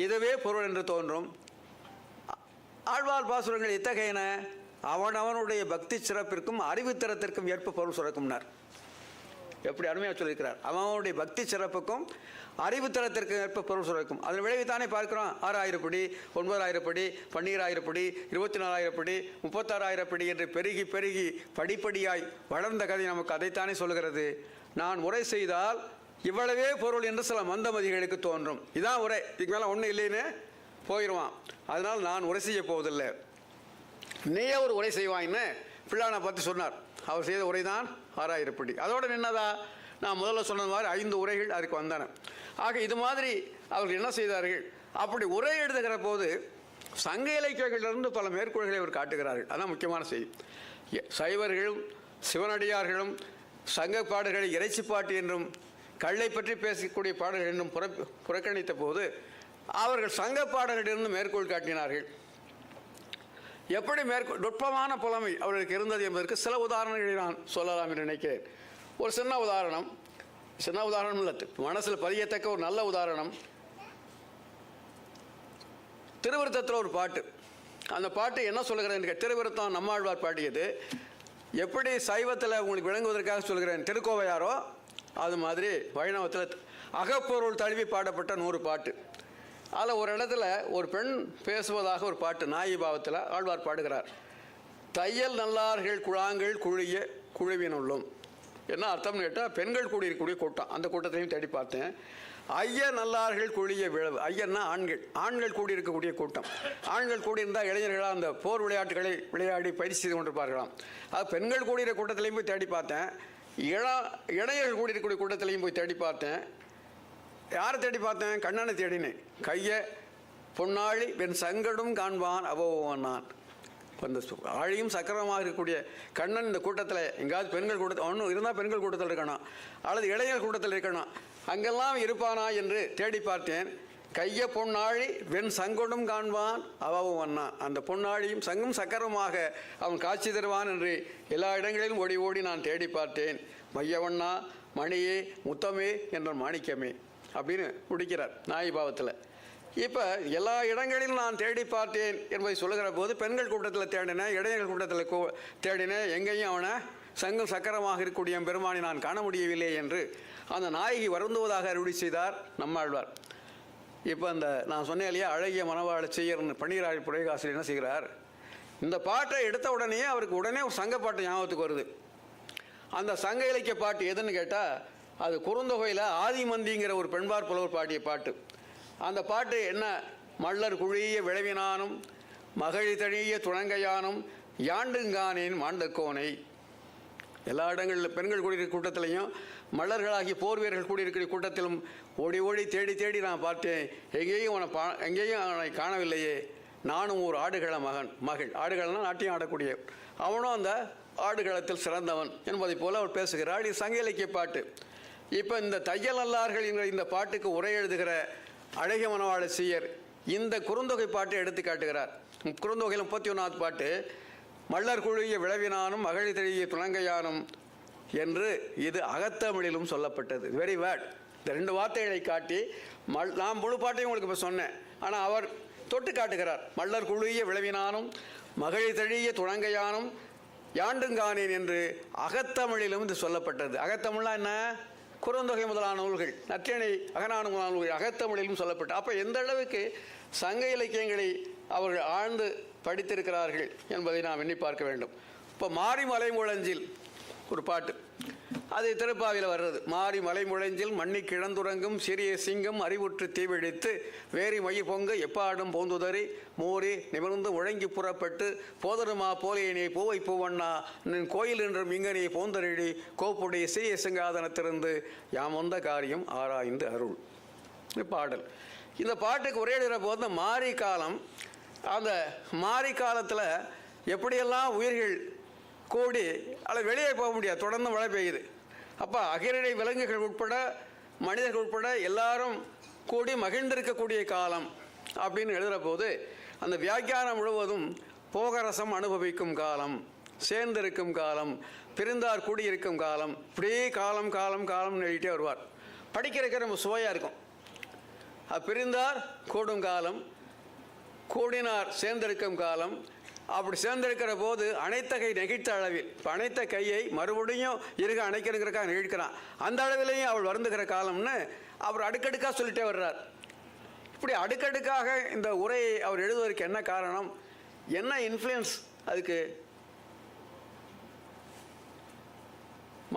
இதுவே பொருள் என்று தோன்றும். ஆழ்வார் பாசுரங்கள் எத்தகையன? அவனவனுடைய பக்தி சிறப்பிற்கும் அறிவுத்திறத்திற்கும் ஏற்ப பொருள் சுரக்கும்னார். எப்படி அருமையாக சொல்லியிருக்கிறார். அவனுடைய பக்தி சிறப்புக்கும் அறிவுத்திறத்திற்கு ஏற்ப பொருள் சுரக்கும். அதன் விளைவுத்தானே பார்க்கிறோம். 6000 படி, 9000 படி, 12000 படி, 24000 படி, 36000 படி என்று பெருகி பெருகி படிப்படியாய் வளர்ந்த கதை நமக்கு அதைத்தானே சொல்கிறது. நான் உரை செய்தால் இவ்வளவே பொருள் என்று சில மந்தமதிகளுக்கு தோன்றும். இதான் உரை, இதுக்கு மேலே ஒன்றும் இல்லைன்னு போயிடுவான். அதனால் நான் உரை செய்ய போவதில்லை, நீயே ஒரு உரை செய்வான்னு பிள்ளானை பற்றி சொன்னார். அவர் செய்த உரை தான் 6000 படி. அதோடு நின்னதா? நான் முதல்ல சொன்னது மாதிரி 5 உரைகள் அதுக்கு வந்தன. ஆக இது மாதிரி அவர்கள் என்ன செய்தார்கள்? அப்படி உரை எழுதுகிற போது சங்க இலக்கியங்களிலிருந்து பல மேற்கோள்களை அவர் காட்டுகிறார்கள். அதான் முக்கியமான செய்தி. சைவர்களும் சிவனடியார்களும் சங்க பாடல்களை இறைச்சி பாட்டு என்றும் கள்ளை பற்றி பேசக்கூடிய பாடல்கள் என்றும் புறக்கணித்த போது அவர்கள் சங்க பாடல்களிலிருந்து மேற்கோள் காட்டினார்கள். எப்படி நுட்பமான புலமை அவர்களுக்கு இருந்தது என்பதற்கு சில உதாரணங்களை நான் சொல்லலாம் என்று நினைக்கிறேன். ஒரு சின்ன உதாரணம் இல்லை, மனசில் பதியத்தக்க ஒரு நல்ல உதாரணம். திருவிருத்தத்தில் ஒரு பாட்டு. அந்த பாட்டு என்ன சொல்லுகிறேன்? திருவிருத்தம் நம்மாழ்வார் பாடியது. எப்படி சைவத்தில் உங்களுக்கு விளங்குவதற்காக சொல்கிறேன் திருக்கோவையாரோ, அது மாதிரி வைணவத்தில் அகப்பொருள் தழுவி பாடப்பட்ட 100 பாட்டு. அதில் ஒரு இடத்துல ஒரு பெண் பேசுவதாக ஒரு பாட்டு நாயி பாவத்தில் ஆழ்வார் பாடுகிறார். தையல் நல்லார்கள் குழாங்கள் குழிய குழுவினுள்ளும். என்ன அர்த்தம்னு கேட்டால், பெண்கள் கூடியிருக்கக்கூடிய கூட்டம். அந்த கூட்டத்தையும் தேடி பார்த்தேன். ஐய நல்லார்கள் குழிய விழவு. ஐயன்னா ஆண்கள் கூடியிருக்கக்கூடிய கூட்டம். ஆண்கள் கூடியிருந்தால் இளைஞர்களாக அந்த போர் விளையாட்டுகளை விளையாடி பயிற்சி செய்து கொண்டிருப்பார்களாம். அது பெண்கள் கூடியிருக்க கூட்டத்திலையும் போய் தேடி பார்த்தேன். இளைஞர்கள் கூடியிருக்கக்கூடிய கூட்டத்திலையும் போய் தேடி பார்த்தேன். யாரை தேடி பார்த்தேன்? கண்ணனை தேடினேன். கைய பொன்னாழி வெண் சங்கடும் காண்பான் அபோவன் நான். அந்த ஆழியும் சக்கரமாக இருக்கக்கூடிய கண்ணன் இந்த கூட்டத்தில் எங்காவது பெண்கள் கூட்டத்தில் ஒன்றும் இருந்தால் பெண்கள் கூட்டத்தில் இருக்கணும், அல்லது இளைஞர் கூட்டத்தில் இருக்கணும், அங்கெல்லாம் இருப்பானா என்று தேடி பார்த்தேன். கைய பொன்னாழி வெண் சங்கொடும் காண்பான் அபோவன்னா. அந்த பொன்னாழியும் சங்கும் சக்கரமாக அவன் காட்சி தருவான் என்று எல்லா இடங்களிலும் ஓடி ஓடி நான் தேடி பார்த்தேன். மையவண்ணா மணியே முத்தமே என்ற மாணிக்கமே அப்படின்னு முடிக்கிறார் நாயி பாவத்தில். இப்போ எல்லா இடங்களிலும் நான் தேடி பார்த்தேன் என்பதை சொல்லுகிற போது பெண்கள் கூட்டத்தில் தேடினேன், இளைஞர்கள் கூட்டத்தில் தேடினேன், எங்கேயும் அவனை சங்கம் சக்கரமாக இருக்கக்கூடிய பெருமானை நான் காண முடியவில்லை என்று அந்த நாயகி வருந்துவதாக அருளி செய்தார் நம்மாழ்வார். இப்போ அந்த நான் சொன்னேன் இல்லையா, அழகிய மனவாழ செய்யறன்னு பன்னீராழி புடைகாசிரியர் என்ன செய்கிறார்? இந்த பாட்டை எடுத்த உடனே அவருக்கு உடனே ஒரு சங்க பாட்டு ஞாபகத்துக்கு வருது. அந்த சங்க இலக்கிய பாட்டு எதுன்னு கேட்டால், அது குறுந்தொகையில் ஆதிமந்திங்கிற ஒரு பெண்பார் புலவர் பாடிய பாட்டு. அந்த பாட்டு என்ன? மல்லர் குழிய விளைவினானும் மகளி தழிய துணங்கையானும் யாண்டுங்கானேன் மாண்டக்கோனை. எல்லா இடங்களில் பெண்கள் கூடியிருக்கிற கூட்டத்திலையும் மல்லர்களாகிய போர் வீரர்கள் கூடியிருக்கிற கூட்டத்திலும் ஓடி ஓடி தேடி தேடி நான் பார்த்தேன். எங்கேயும் அவனை காணவில்லையே. நானும் ஒரு ஆடுகள மகள். ஆடுகளம்னா நாட்டியம் ஆடக்கூடிய, அவனும் அந்த ஆடுகளத்தில் சிறந்தவன் என்பதை போல அவர் பேசுகிறார். இது சங்க இலக்கிய பாட்டு. இப்போ இந்த தையல் நல்லார்கள் என்கிற இந்த பாட்டுக்கு உரை எழுதுகிற அழகிய மனவாள சீயர் இந்த குறுந்தொகை பாட்டை எடுத்து காட்டுகிறார். குறுந்தொகையில் 31வது பாட்டு, மல்லர் குழுவிய விளைவினானும் மகளிர் தெளிய துணங்கையானும் என்று இது அகத்தமிழிலும் சொல்லப்பட்டது. Very word. இந்த 2 வார்த்தைகளை காட்டி நான் முழு பாட்டையும் உங்களுக்கு இப்போ சொன்னேன், ஆனால் அவர் தொட்டு காட்டுகிறார். மல்லர் குழுவிய விளைவினானும் மகளிர் தெளிய துணங்கையானும் யாண்டுங்கானேன் என்று அகத்தமிழிலும் இது சொல்லப்பட்டது. அகத்தமிழ்னா என்ன? குறுந்தொகை முதலான நூல்கள், நற்றிணை, அகநானூறு முதலான நூல்கள் அகத்தமிழிலும் சொல்லப்பட்டு. அப்போ எந்த அளவுக்கு சங்க இலக்கியங்களை அவர்கள் ஆழ்ந்து படித்திருக்கிறார்கள் என்பதை நாம் எண்ணி பார்க்க வேண்டும். இப்போ மாரி மலைமுழஞ்சில் ஒரு பாட்டு, அது திருப்பாவியில் வர்றது. மாரி மலைமுழஞ்சில் மண்ணி கிழந்துறங்கும் சிறிய சிங்கம் அறிவுற்று தீவிழித்து வேரி மயி பொங்க எப்பாடும் போந்துதறி மோரி நிமிர்ந்து முழங்கி புறப்பட்டு போதருமா போலியனே பூவை பூவண்ணா நின் கோயில் என்றும் இங்கனே போந்தரிழி கோப்புடைய சிறிய சிங்காதனத்திலிருந்து யாம் வந்த காரியம் ஆராய்ந்து அருள். பாடல். இந்த பாட்டுக்கு உரையிடுகிற போது மாரி காலம், அந்த மாரி காலத்தில் எப்படியெல்லாம் உயிர்கள் கூடி அல்லது வெளியே போக முடியாது, தொடர்ந்து மழை பெய்யுது. அப்போ அகிரிடை விலங்குகள் உட்பட மனிதர்கள் உட்பட எல்லாரும் கூடி மகிழ்ந்திருக்கக்கூடிய காலம் அப்படின்னு எழுதுகிற போது அந்த வியாக்கியானம் முழுவதும் போகரசம் அனுபவிக்கும் காலம், சேர்ந்திருக்கும் காலம், பிரிந்தார் கூடியிருக்கும் காலம், இப்படியே காலம் காலம் காலம்னு எழுதிட்டே வருவார். படிக்கிறதுக்கு நம்ம சுவையாக இருக்கும். பிரிந்தார் கூடும் காலம், கூடினார் சேர்ந்திருக்கும் காலம். அப்படி சேர்ந்திருக்கிற போது அனைத்தகை நெகிழ்த்த அளவில், இப்போ அனைத்த கையை மறுபடியும் இருக்க அணைக்கிறதுக்காக நெகிழ்க்கிறான், அந்த அளவிலையும் அவள் வருந்துகிற காலம்னு அவர் அடுக்கடுக்காக சொல்லிட்டே வர்றார். இப்படி அடுக்கடுக்காக இந்த உரையை அவர் எழுதுவதற்கு என்ன காரணம், என்ன இன்ஃப்ளூயன்ஸ் அதுக்கு?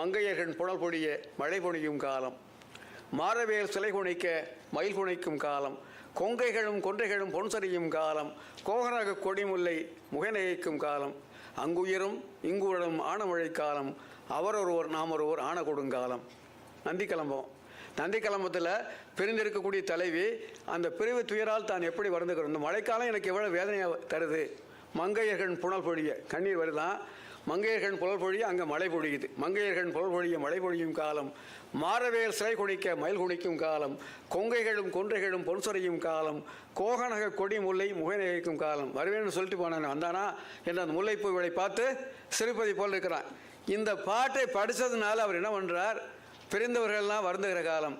மங்கையர்கள் புனல் பொழிய மழை பொழியும் காலம், மாரவேல் சிலை குணிக்க மயில் குணிக்கும் காலம், கொங்கைகளும் கொன்றைகளும் பொன்சரியும் காலம், கோகனக கொடிமுல்லை முகநகைக்கும் காலம், அங்குயிரும் இங்குழலும் ஆனமழை காலம், அவரொருவர் நாம் ஒருவர் ஆன கொடுங்காலம். நந்தி கிளம்பம். நந்தி கிளம்பத்தில் பிரிந்திருக்கக்கூடிய தலைவி அந்த பிரிவு துயரால் தான் எப்படி வருந்துகிறோம். இந்த மழைக்காலம் எனக்கு எவ்வளோ வேதனையாக தருது. மங்கையர்கள் புனல் பொழிய கண்ணீர் வருதான், மங்கையர்கள் புனல் பொழிய அங்கே மழை பொழியுது. மங்கையர்கள் புனல் பொழிய மழை பொழியும் காலம், மாரவேல் சிலை குணிக்க மயில் குணிக்கும் காலம், கொங்கைகளும் கொன்றைகளும் பொன்சொறையும் காலம், கோகனக கொடி முல்லை முகநகைக்கும் காலம். வருவேன்னு சொல்லிட்டு போனான், வந்தானா என்று அந்த முல்லைப்பூவை பார்த்து சிரிப்பதை போல் இருக்கிறான். இந்த பாட்டை படித்ததுனால அவர் என்ன பண்ணுறார், பிரிந்தவர்கள்லாம் வருந்துகிற காலம்,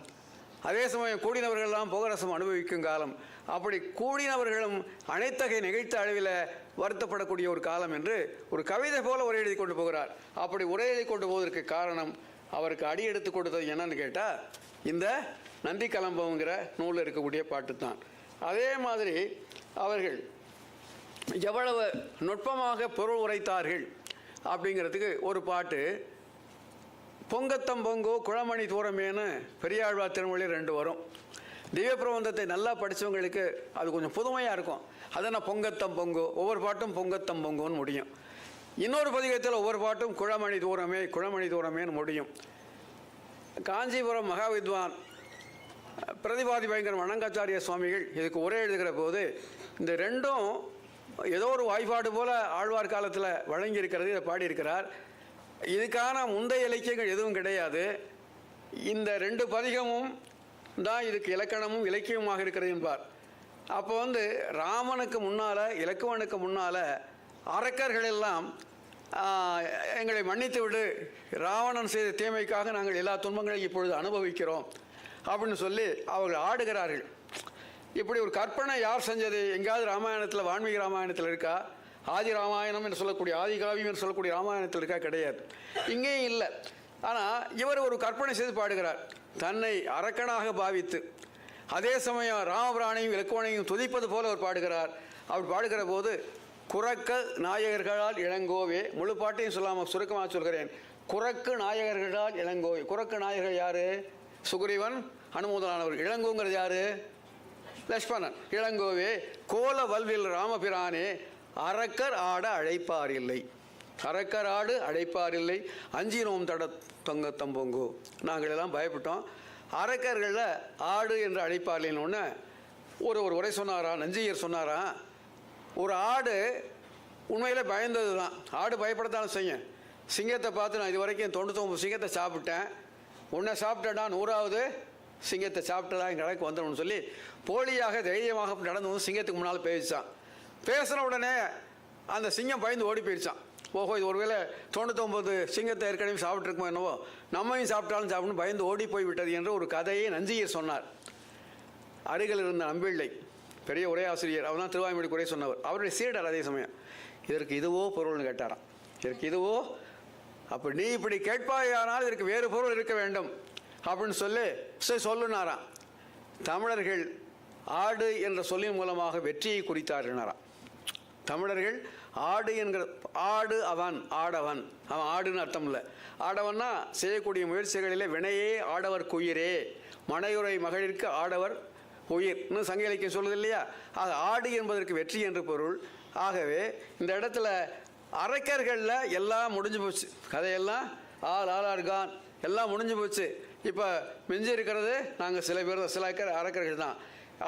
அதே சமயம் கூடினவர்கள்லாம் போகரசம் அனுபவிக்கும் காலம், அப்படி கூடினவர்களும் அனைத்தகை நிகழ்த்த அளவில் வருத்தப்படக்கூடிய ஒரு காலம் என்று ஒரு கவிதை போல உரை எழுதி கொண்டு போகிறார். அப்படி உரை எழுதி கொண்டு போவதற்கு காரணம் அவருக்கு அடி எடுத்து கொடுத்தது என்னன்னு கேட்டால் இந்த நந்தி கலம்பங்கிற நூலில் இருக்கக்கூடிய பாட்டு தான். அதே மாதிரி அவர்கள் எவ்வளவு நுட்பமாக பொருள் உரைத்தார்கள் அப்படிங்கிறதுக்கு ஒரு பாட்டு, பொங்கத்தம் பொங்கோ குளமணி தூரமேன்னு பெரியாழ்வார் திருமொழியில் 2 வரும். திவ்ய பிரபந்தத்தை நல்லா படித்தவங்களுக்கு அது கொஞ்சம் புதுமையாக இருக்கும். அதனால் பொங்கத்தம் பொங்கோ, ஒவ்வொரு பாட்டும் பொங்கத்தம் பொங்கோன்னு முடியும். இன்னொரு பதிகத்தில் ஒவ்வொரு பாட்டும் குளமணி தூரமே குளமணி தூரமேன்னு முடியும். காஞ்சிபுரம் மகாவித்வான் பிரதிபாதி பயங்கர வணங்காச்சாரிய சுவாமிகள் இதுக்கு உரை எழுதுகிற போது இந்த 2ம் ஏதோ ஒரு வாய்ப்பாடு போல் ஆழ்வார் காலத்தில் வழங்கியிருக்கிறது, இதை பாடியிருக்கிறார். இதுக்கான முந்தைய இலக்கியங்கள் எதுவும் கிடையாது. இந்த 2 பதிகமும் தான் இதுக்கு இலக்கணமும் இலக்கியமாக இருக்கிறது என்பார். அப்போ ராமனுக்கு முன்னால், இலக்குவனுக்கு முன்னால் அரக்கர்கள் எல்லாம் எங்களை மன்னித்து விடு, ராவணன் செய்த தீமைக்காக நாங்கள் எல்லா துன்பங்களையும் இப்பொழுது அனுபவிக்கிறோம் அப்படின்னு சொல்லி அவர்கள் ஆடுகிறார்கள். இப்படி ஒரு கற்பனை யார் செஞ்சது? எங்கேயாவது ராமாயணத்தில், வால்மீகி ராமாயணத்தில் இருக்கா? ஆதி ராமாயணம் என்று சொல்லக்கூடிய, ஆதி காவியம் என்று சொல்லக்கூடிய ராமாயணத்தில் இருக்கா? கிடையாது, இங்கேயும் இல்லை. ஆனால் இவர் ஒரு கற்பனை செய்து பாடுகிறார், தன்னை அரக்கனாக பாவித்து. அதே சமயம் ராமபிரானையும் இலக்குவனையும் துதிப்பது போல அவர் பாடுகிறார். அவர் பாடுகிற போது குறக்க நாயகர்களால் இளங்கோவே, முழு பாட்டையும் சொல்லாமல் சுருக்கமாக சொல்கிறேன், குறக்கு நாயகர்களால் இளங்கோவே. குறக்கு நாயகர்கள் யாரு? சுக்ரீவன், அனுமோதனானவர். இளங்கோங்கிறது யாரு? லக்ஷ்மணன். இளங்கோவே கோல வல்வில் ராமபிரானே அரக்கர் ஆட அழைப்பார் இல்லை. அரக்கர் ஆடு அழைப்பார் இல்லை, அஞ்சினோம் தட தொங்க தம்பொங்கோ. நாங்கள் எல்லாம் பயப்பட்டோம். அரக்கர்களில் ஆடு என்று அழைப்பார் இல்லைன்னு ஒரு உரை சொன்னாரா, நஞ்சியர் சொன்னாரா, ஒரு ஆடு உண்மையில் பயந்தது தான். ஆடு பயப்படத்தான் செய்யும். சிங்கத்தை பார்த்து நான் இது வரைக்கும் 99 சிங்கத்தை சாப்பிட்டேன், உன்னை சாப்பிட்டேன்னா 100வது சிங்கத்தை சாப்பிட்டதா என் கணக்கு வந்துடணும்னு சொல்லி போலியாக தைரியமாக நடந்து வந்து சிங்கத்துக்கு முன்னால் பேசிச்சான். பேசின உடனே அந்த சிங்கம் பயந்து ஓடி போயிடுச்சான். ஓஹோ, இது ஒருவேளை 99 சிங்கத்தை ஏற்கனவே சாப்பிட்ருக்குமோ என்னவோ, நம்மையும் சாப்பிட்டாலும் சாப்பிடணும் பயந்து ஓடி போய் விட்டது என்று ஒரு கதையை நஞ்சியர் சொன்னார். அருகில் இருந்த நம்பிள்ளை பெரிய உரையாசிரியர், அவர் தான் திருவாய்மொழி குறை சொன்னவர், அவருடைய சீடர். அதே சமயம் இதற்கு இதுவோ பொருள்னு கேட்டாராம். இதற்கு இதுவோ, அப்போ நீ இப்படி கேட்பாயானால் இதற்கு வேறு பொருள் இருக்க வேண்டும் அப்படின்னு சொல்லுனாராம். தமிழர்கள் ஆடு என்ற சொல்லின் மூலமாக வெற்றியை குறித்தார்களாராம். தமிழர்கள் ஆடு என்கிற ஆடு அவன் ஆடவன், அவன் ஆடுன்னு அர்த்தம் இல்லை. ஆடவன்னா செய்யக்கூடிய முயற்சிகளிலே வினையே ஆடவர் குயிரே, மனையுறை மகளிருக்கு ஆடவர் உயிர்னு சங்க இலக்கியம் சொல்லுது இல்லையா. ஆக ஆடு என்பதற்கு வெற்றி என்று பொருள். ஆகவே இந்த இடத்துல அரக்கர்களில் எல்லாம் முடிஞ்சு போச்சு, கதையெல்லாம் ஆளார்கான் எல்லாம் முடிஞ்சு போச்சு. இப்போ மிஞ்சி இருக்கிறது நாங்கள் சில அரக்கர்கள் தான்.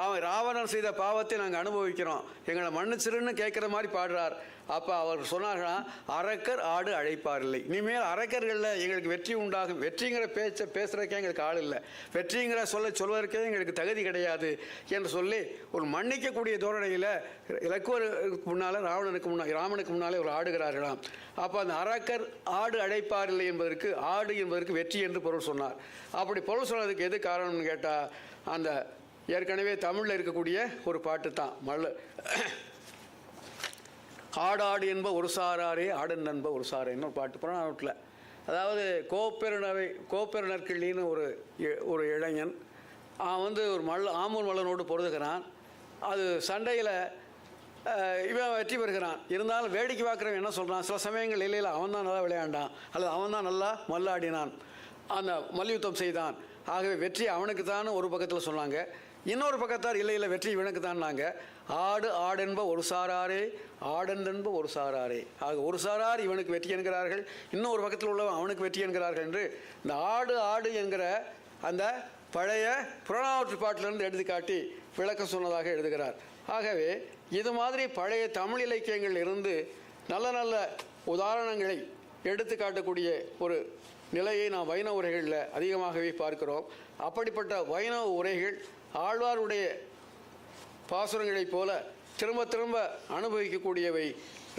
அவன் ராவணன் செய்த பாவத்தை நாங்கள் அனுபவிக்கிறோம், எங்களை மன்னிச்சிருன்னு கேட்குற மாதிரி பாடுறார். அப்போ அவர் சொன்னார்களாம், அரக்கர் ஆடு அழைப்பார் இல்லை. இனிமேல் அரக்கர்களில் எங்களுக்கு வெற்றி உண்டாகும். வெற்றிங்கிற பேச்சை பேசுகிறதுக்கே எங்களுக்கு ஆள் இல்லை, வெற்றிங்கிற சொல்வதற்கே எங்களுக்கு தகுதி கிடையாது என்று சொல்லி ஒரு மன்னிக்கக்கூடிய தோரணையில் இலக்குவருக்கு முன்னால் ராமனுக்கு முன்னாலே ஒரு ஆடுகிறார்களாம். அப்போ அந்த அரக்கர் ஆடு அழைப்பார் இல்லை என்பதற்கு ஆடு என்பதற்கு வெற்றி என்று பொருள் சொன்னார். அப்படி பொருள் சொன்னதுக்கு எது காரணம்னு கேட்டால், அந்த ஏற்கனவே தமிழில் இருக்கக்கூடிய ஒரு பாட்டு தான் ஆடாடு என்ப ஒரு சாராரே ஆடன் என்ப ஒரு சாரேன்னு ஒரு பாட்டு புறநானூற்றில். அதாவது கோப்பெருநர் கிள்ளின்னு ஒரு இளைஞன் அவன் ஒரு ஆமூர் மல்லனோடு பொருதுகிறான். அது சண்டையில் இவன் வெற்றி பெறுகிறான். இருந்தாலும் வேடிக்கை பார்க்குறவன் என்ன சொல்கிறான், சில சமயங்கள் இல்லையில் அவன் தான் நல்லா விளையாண்டான் அல்லது அவன் தான் நல்லா மல்லாடினான், அந்த மல்யுத்தம் செய்தான், ஆகவே வெற்றி அவனுக்கு தான் ஒரு பக்கத்தில் சொன்னாங்க. இன்னொரு பக்கத்தார் இல்லை வெற்றி இவனுக்கு தான்னாங்க. ஆடென்ப ஒரு சாராரே ஆடென்ப ஒரு சாராரே. ஆக ஒரு சாரார் இவனுக்கு வெற்றி என்கிறார்கள், இன்னொரு பக்கத்தில் உள்ளவன் அவனுக்கு வெற்றி என்கிறார்கள் என்று இந்த ஆடு என்கிற அந்த பழைய புறநானூற்று பாட்டிலிருந்து எடுத்துக்காட்டி விளக்கம் சொன்னதாக எழுதுகிறார். ஆகவே இது மாதிரி பழைய தமிழ் இலக்கியங்கள் இருந்து நல்ல நல்ல உதாரணங்களை எடுத்து காட்டக்கூடிய ஒரு நிலையை நாம் வைணவ உரைகளில் அதிகமாகவே பார்க்கிறோம். அப்படிப்பட்ட வைணவ உரைகள் ஆழ்வாருடைய பாசுரங்களைப் போல திரும்ப திரும்ப அனுபவிக்கக்கூடியவை,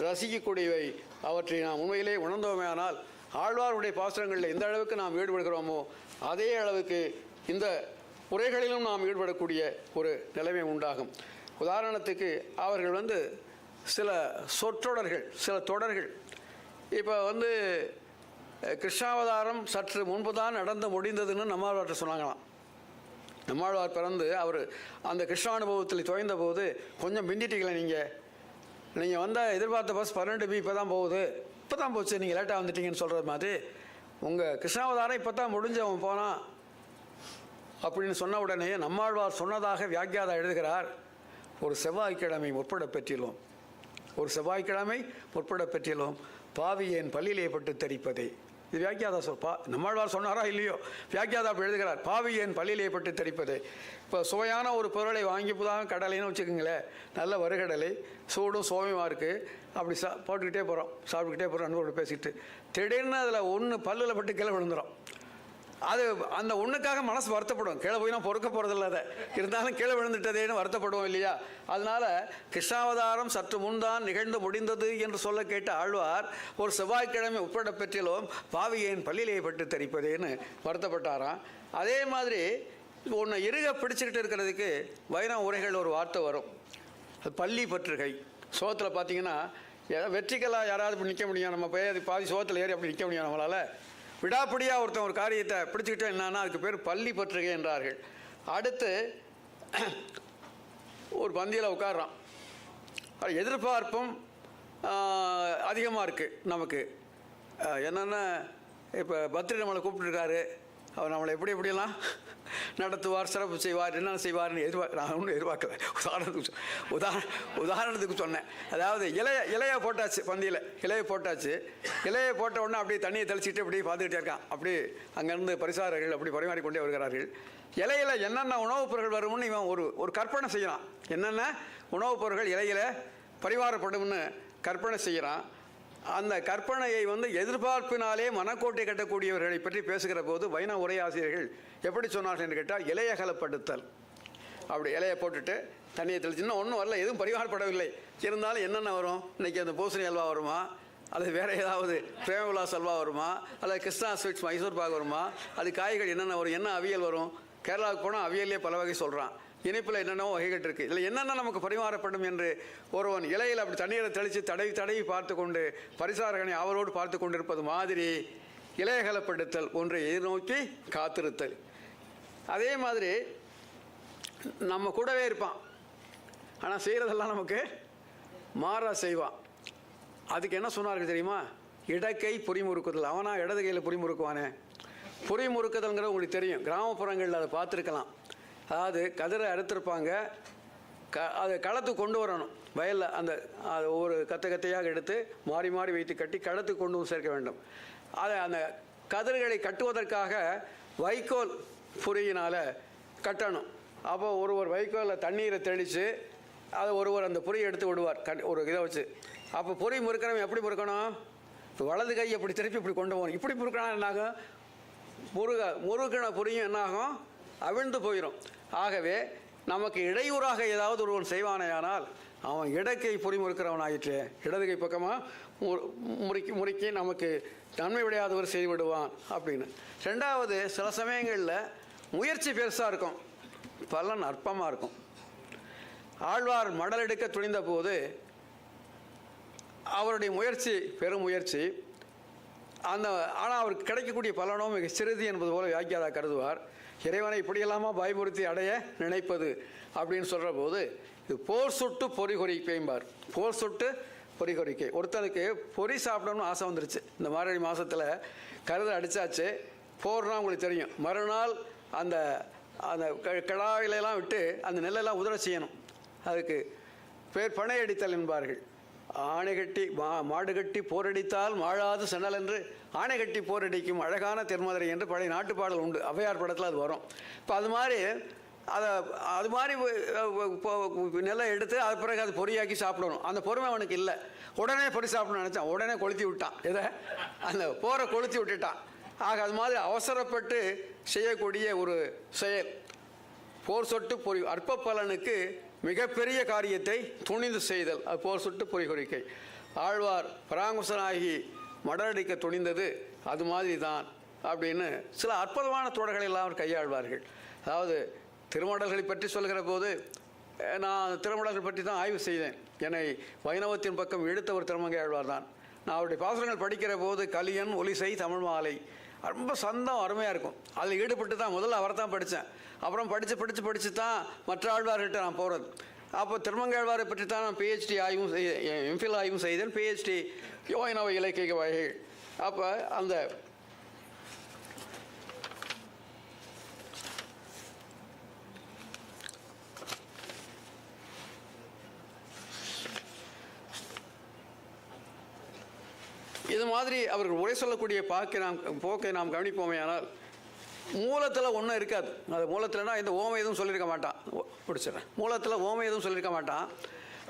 ரசிக்கக்கூடியவை. அவற்றை நாம் உண்மையிலே உணர்ந்தோமேயானால் ஆழ்வாருடைய பாசுரங்களில் எந்த அளவுக்கு நாம் ஈடுபடுகிறோமோ அதே அளவுக்கு இந்த உரைகளிலும் நாம் ஈடுபடக்கூடிய ஒரு நிலைமை உண்டாகும். உதாரணத்துக்கு அவர்கள் சில சொற்றொடர்கள், சில தொடர்கள், இப்போ கிருஷ்ணாவதாரம் சற்று முன்பு தான் நடந்து முடிந்ததுன்னு நம்மாழ்வார்கிட்ட சொன்னாங்களாம். நம்மாழ்வார் பிறந்து அவர் அந்த கிருஷ்ணானுபவத்தில் துவைந்த போது, கொஞ்சம் பிந்திட்டீங்களே நீங்கள் வந்த எதிர்பார்த்த பஸ் 12B இப்போ தான் போகுது, இப்போ தான் போச்சு, நீங்கள் லேட்டாக வந்துட்டீங்கன்னு சொல்கிற மாதிரி உங்கள் கிருஷ்ணாவதாரம் இப்போ தான் முடிஞ்சு அவன் போனான் அப்படின்னு சொன்ன உடனே நம்மாழ்வார் சொன்னதாக வியாக்கியாதா எழுதுகிறார், ஒரு செவ்வாய்க்கிழமை முற்பட பெற்றிலும் பாவியேன் பல்லிலே பட்டு தரிப்பதே. இது வியாக்கியாதா நம்மாழ்வார் சொன்னாரா இல்லையோ, வியாக்கியாதா அப்படி எழுதுகிறார், பாவியேன் பல்லிலே பட்டு தரிப்பதே. இப்போ சுவையான ஒரு பொருளை வாங்கி புதாக கடலைன்னு வச்சுக்கோங்களேன், நல்ல வறுகடலை சூடும் சோமையாக இருக்குது, அப்படி போட்டுக்கிட்டே போகிறோம், சாப்பிட்டுக்கிட்டே போகிறோம், அன்போடு பேசிக்கிட்டு திடீர்னு அதில் ஒன்று பல்லில் பட்டு கீழே விழுந்துடும். அது அந்த ஒன்றுக்காக மனசு வருத்தப்படும், கீழே போய் நான் பொறுக்க போகிறதில்ல, அதை இருந்தாலும் கீழே விழுந்துட்டதேன்னு வருத்தப்படுவோம் இல்லையா. அதனால் கிருஷ்ணாவதாரம் சற்று முன்தான் நிகழ்ந்து முடிந்தது என்று சொல்ல கேட்ட ஆழ்வார் ஒரு செவ்வாய்க்கிழமை உட்பட பெற்றிலும் பாவியேன் பல்லிலே பட்டு தரிப்பதேன்னு வருத்தப்பட்டாராம். அதே மாதிரி ஒன்று இறுக பிடிச்சிக்கிட்டு இருக்கிறதுக்கு வைணவ உரைகள் ஒரு வார்த்தை வரும், அது பள்ளி பற்றுகை. சோகத்தில் பார்த்தீங்கன்னா வெற்றிக்கெல்லாம் யாராவது இப்படி நிற்க முடியும், நம்ம போய் பாதி சோகத்தில் ஏறி அப்படி நிற்க முடியும் நம்மளால். விடாப்பிடியாக ஒருத்தன் ஒரு காரியத்தை பிடிச்சிக்கிட்டே என்னன்னா அதுக்கு பேர் பள்ளி பற்றுகை என்றார்கள். அடுத்து ஒரு பந்தியில் உட்கார்றான், எதிர்பார்ப்பும் அதிகமாக இருக்குது நமக்கு. என்னென்னா இப்போ பத்திரி நம்மளை கூப்பிட்டுருக்காரு, அவர் நம்மளை எப்படியெல்லாம் நடத்துவார், சிறப்பு செய்வார், என்னென்ன செய்வார்னு நான் ஒன்றும் எதிர்பார்க்கல. உதாரணத்துக்கு சொன்னேன். அதாவது இலையை போட்டாச்சு, பந்தியில் இலையை போட்டாச்சு. இலையை போட்ட உடனே அப்படியே தண்ணியை தெளிச்சிட்டு அப்படியே பார்த்துக்கிட்டே இருக்கான். அப்படி அங்கேருந்து பரிசாரர்கள் அப்படி பரிமாறிக்கொண்டே வருகிறார்கள். இலையில் என்னென்ன உணவுப் பொருட்கள் வரும்னு இவன் ஒரு கற்பனை செய்கிறான். என்னென்ன உணவுப் பொருட்கள் இலையில் பரிமாறப்படும்னு கற்பனை செய்கிறான். அந்த கற்பனையை எதிர்பார்ப்பினாலே மனக்கோட்டை கட்டக்கூடியவர்களை பற்றி பேசுகிற போது வைணவ உரையாசிரியர்கள் எப்படி சொன்னார்கள் என்று கேட்டால், இலையகலப்படுத்தல். அப்படி இலையை போட்டுட்டு தண்ணியை தெளிச்சுன்னா ஒன்றும் வரல, எதுவும் பரிமாறப்படவில்லை. இருந்தாலும் என்னென்ன வரும், இன்றைக்கி அந்த பூசணி அல்வா வருமா, அல்லது வேறு ஏதாவது பிரேமவிலாஸ் அல்வா வருமா, அல்லது கிருஷ்ணா ஸ்வீட்ஸ் மைசூர் பாக் வருமா, அது காய்கறி என்னென்ன வரும், என்ன அவியல் வரும். கேரளாவுக்கு போனால் அவியல்லே பல வகை சொல்கிறான். இனிப்பில் என்னென்னவோ வகைகள் இருக்குது. இதில் என்னென்ன நமக்கு பரிமாறப்படும் என்று ஒருவன் இலையில் அப்படி தண்ணீரை தெளித்து தடவி பார்த்து கொண்டு பரிசாரகனை அவரோடு பார்த்து கொண்டிருப்பது மாதிரி இலையகலப்படுத்தல், ஒன்றை எதிர்நோக்கி காத்திருத்தல். அதே மாதிரி நம்ம கூடவே இருப்பான், ஆனால் செய்கிறதெல்லாம் நமக்கு மாறா செய்வான். அதுக்கு என்ன சொன்னார்கள் தெரியுமா? இடக்கை பொறிமுறுக்குதல். அவனா இடது கையில் பொறிமுறுக்குவானே. பொறிமுறுக்குதல்ங்கிறது உங்களுக்கு தெரியும், கிராமப்புறங்களில் அதை பார்த்துருக்கலாம். அதாவது கதிரை அறுத்திருப்பாங்க, அதை களத்துக்கு கொண்டு வரணும். வயலில் அதை ஒவ்வொரு கத்தையாக எடுத்து மாறி மாறி வைத்து கட்டி களத்துக்கு கொண்டு சேர்க்க வேண்டும். அதை அந்த கதிர்களை கட்டுவதற்காக வைக்கோல் பொறியினால் கட்டணும். அப்போ ஒருவர் வைக்கோலில் தண்ணீரை தெளித்து அதை ஒருவர் அந்த பொறியை எடுத்து விடுவார், ஒரு இதை வச்சு. அப்போ பொறி முறுக்கிறவன் எப்படி முறுக்கணும்? வலது கை அப்படி திருப்பி இப்படி கொண்டு போகணும். இப்படி முறுக்கினா என்னாகும்? முறுக்கின பொறியும் என்னாகும்? அவிழ்ந்து போயிடும். ஆகவே நமக்கு இடையூறாக ஏதாவது ஒருவன் செய்வானேயானால் அவன் இடக்கை பொறிமுறுக்கிறவன் ஆயிற்று. இடது கை பக்கமாக முறுக்கி நமக்கு நன்மை விடையாதவர் செய்து விடுவான் அப்படின்னு. ரெண்டாவது, சில சமயங்களில் முயற்சி பெருசாக இருக்கும், பலன் அற்பமாக இருக்கும். ஆழ்வார் மடல் எடுக்க துணிந்த போது அவருடைய முயற்சி பெரும் முயற்சி. ஆனால் அவருக்கு கிடைக்கக்கூடிய பலனோ மிக சிறிது என்பது போல வியாக்கியாதா கருதுவார். இறைவனை இப்படியெல்லாமா பயமுறுத்தி அடைய நினைப்பது அப்படின்னு சொல்கிற போது, இது போர் சுட்டு பொறி கொறிக்கைம்பார். போர் சுட்டு பொறி கொறிக்கை. ஒருத்தனுக்கு பொறி சாப்பிடணும்னு ஆசை வந்துருச்சு. இந்த மார்கழி மாதத்தில் கருதை அடித்தாச்சு, போர்னால் உங்களுக்கு தெரியும். மறுநாள் அந்த அந்த கடாயிலெல்லாம் விட்டு அந்த நெல்லெல்லாம் உதற செய்யணும். அதுக்கு பேர் பனை அடித்தல் என்பார்கள். ஆணை கட்டி மாடு கட்டி போரடித்தால் மாழாது சென்னல் என்று ஆணை கட்டி போரடிக்கும் அழகான தென்மதுரை என்று பழைய நாட்டுப்பாடல் உண்டு. ஔவையார் படத்தில் அது வரும். இப்போ அது மாதிரி நெல்லை எடுத்து அது பிறகு அது பொறியாக்கி சாப்பிடணும். அந்த பொறுமை அவனுக்கு இல்லை. உடனே பொறி சாப்பிடணும்னு நினச்சான், உடனே கொளுத்தி விட்டான். எதை? அந்த போரை கொளுத்தி விட்டுட்டான். ஆக அது மாதிரி அவசரப்பட்டு செய்யக்கூடிய ஒரு செயல் போர் சொட்டு பொறி. அற்ப பலனுக்கு மிகப்பெரிய காரியத்தை துணிந்து செய்தல், அது போர் சுட்டு பொறி கொறிக்கை. ஆழ்வார் பராங்குசனாகி மடலடிக்க துணிந்தது அது மாதிரி தான் அப்படின்னு சில அற்புதமான தொடர்களை எல்லாம் அவர் கையாழ்வார்கள். அதாவது திருமடல்களை பற்றி சொல்கிற போது நான் திருமடல்கள் பற்றி தான் ஆய்வு செய்தேன். என்னை வைணவத்தின் பக்கம் இழுத்த ஒரு திருமங்கை ஆழ்வார் தான். நான் அவருடைய பாசுரங்கள் படிக்கிற போது கலியன், ஒலிசை, தமிழ் மாலை ரொம்ப சந்தம் அருமையாக இருக்கும். அதில் ஈடுபட்டு தான் முதல்ல அவரை தான் படித்தேன். அப்புறம் படித்து தான் மற்ற ஆழ்வார்கிட்ட நான் போகிறது. அப்போ திருமங்காழ்வாரை பற்றி தான் நான் பிஹெச்டி ஆய்வும் எம்ஃபில் ஆய்வும் செய்தேன். பிஹெச்டி வைணவ இலக்கிய வகைகள். அப்போ அந்த இது மாதிரி அவர்கள் உரை சொல்லக்கூடிய போக்கை நாம் கவனிப்போமே. ஆனால் மூலத்தில் ஒன்றும் இருக்காது. அது மூலத்தில்னா இந்த ஓமை எதுவும் சொல்லியிருக்க மாட்டான். பிடிச்சிடறேன். மூலத்தில் ஓமை எதுவும் சொல்லியிருக்க மாட்டான்.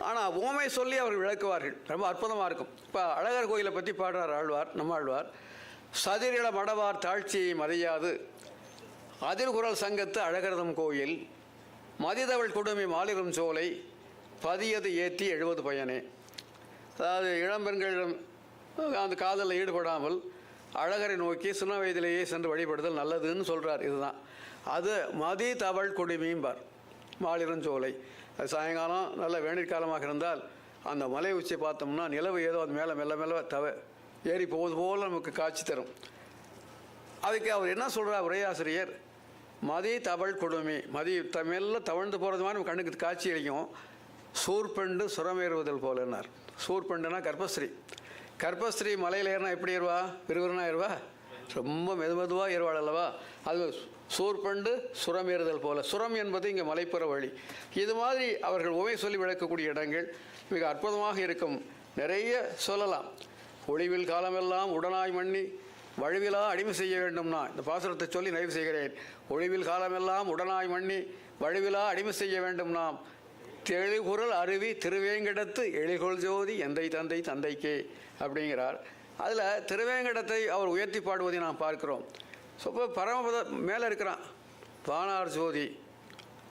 ஆனால் ஓமை சொல்லி அவர்கள் விளக்குவார்கள். ரொம்ப அற்புதமாக இருக்கும். இப்போ அழகர் கோயிலை பற்றி பாடுறார் ஆழ்வார், நம்ம ஆழ்வார். சதிரிட மடவார் தாழ்ச்சியை மறையாது அதிர்குரல் சங்கத்து அழகரதம் கோயில் மதிதவள் கொடுமை மாலிரும் சோலை பதியது ஏற்றி 70 பயனே. அதாவது இளம்பெண்களிடம் அந்த காதலில் ஈடுபடாமல் அழகரை நோக்கி சின்ன வயதிலேயே சென்று வழிபடுதல் நல்லதுன்னு சொல்கிறார். இதுதான் அது மதி தவள் கொடுமையும்பார். மாலிருஞ்சோலை. அது சாயங்காலம் நல்ல வேணிற்காலமாக இருந்தால் அந்த மலை உச்சி பார்த்தோம்னா நிலவு ஏதோ அது மேலே மெல்ல ஏறி போவது போல் நமக்கு காட்சி தரும். அதுக்கு அவர் என்ன சொல்கிறார் உரையாசிரியர்? மதி தவள் கொடுமை. மதி மெல்ல தவழ்ந்து போகிறது மாதிரி நம்ம கண்ணுக்கு காட்சி அளிக்கும். சூர்பெண்டு சுரமேறுவதல் போலன்னார். சூர்பெண்டுனா கர்ப்பஸ்ரீ. கர்ப்பஸ்ரீ மலையில் ஏறினா எப்படி ஏறுவா? விறுவிறுனா ஏறுவா? ரொம்ப மெதுவாக ஏறுவாள் அல்லவா, அது சூர்பண்டு சுரம் ஏறுதல் போல. சுரம் என்பது இங்கே மலைப்புற வழி. இது மாதிரி அவர்கள் உவை சொல்லி விளக்கக்கூடிய இடங்கள் மிக அற்புதமாக இருக்கும். நிறைய சொல்லலாம். ஒளிவில் காலமெல்லாம் உடனாய் மண்ணி வழுவிலா அடிமை செய்ய வேண்டும்னா இந்த பாசுரத்தை சொல்லி நிறைவு செய்கிறேன். ஒளிவில் காலமெல்லாம் உடனாய் மண்ணி வழுவிலா அடிமை செய்ய வேண்டும் நாம் தெளிகுரல் அருவி திருவேங்கடத்து எழில்கொள் ஜோதி எந்தை தந்தை தந்தைக்கே அப்படிங்கிறார். அதில் திருவேங்கடத்தை அவர் உயர்த்தி பாடுவதை நாம் பார்க்கிறோம். ஸோ இப்போ பரமபத மேலே இருக்கிறான் வானார் ஜோதி,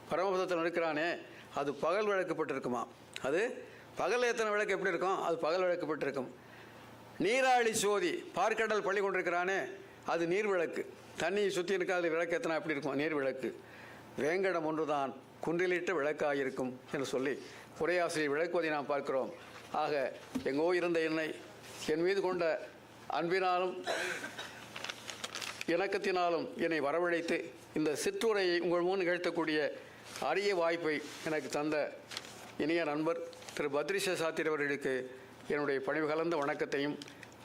பரமபதத்தில் இருக்கிறானே அது பகல் விளக்கப்பட்டிருக்குமா, அது பகல் எத்தனை விளக்கு எப்படி இருக்கும், அது பகல் விளக்கப்பட்டிருக்கும். நீராழி ஜோதி பார்க்கடல் பள்ளி கொண்டிருக்கிறானே அது நீர் விளக்கு, தண்ணியை சுற்றி இருக்க அதில் விளக்கு எத்தனை எப்படி இருக்கும், நீர் விளக்கு. வேங்கடம் ஒன்றுதான் குன்றிலிட்ட விளக்காயிருக்கும் என்று சொல்லி உரையாசிரியர் விளக்குவதை நாம் பார்க்கிறோம். ஆக எங்கோ இருந்த என்னை என் மீது கொண்ட அன்பினாலும் இணக்கத்தினாலும் என்னை வரவழைத்து இந்த சிற்றுரையை உங்கள் முன் நிகழ்த்தக்கூடிய அரிய வாய்ப்பை எனக்கு தந்த இனிய நண்பர் திரு பத்ரிஷ சாத்திரி அவர்களுக்கு என்னுடைய பணிவு கலந்த வணக்கத்தையும்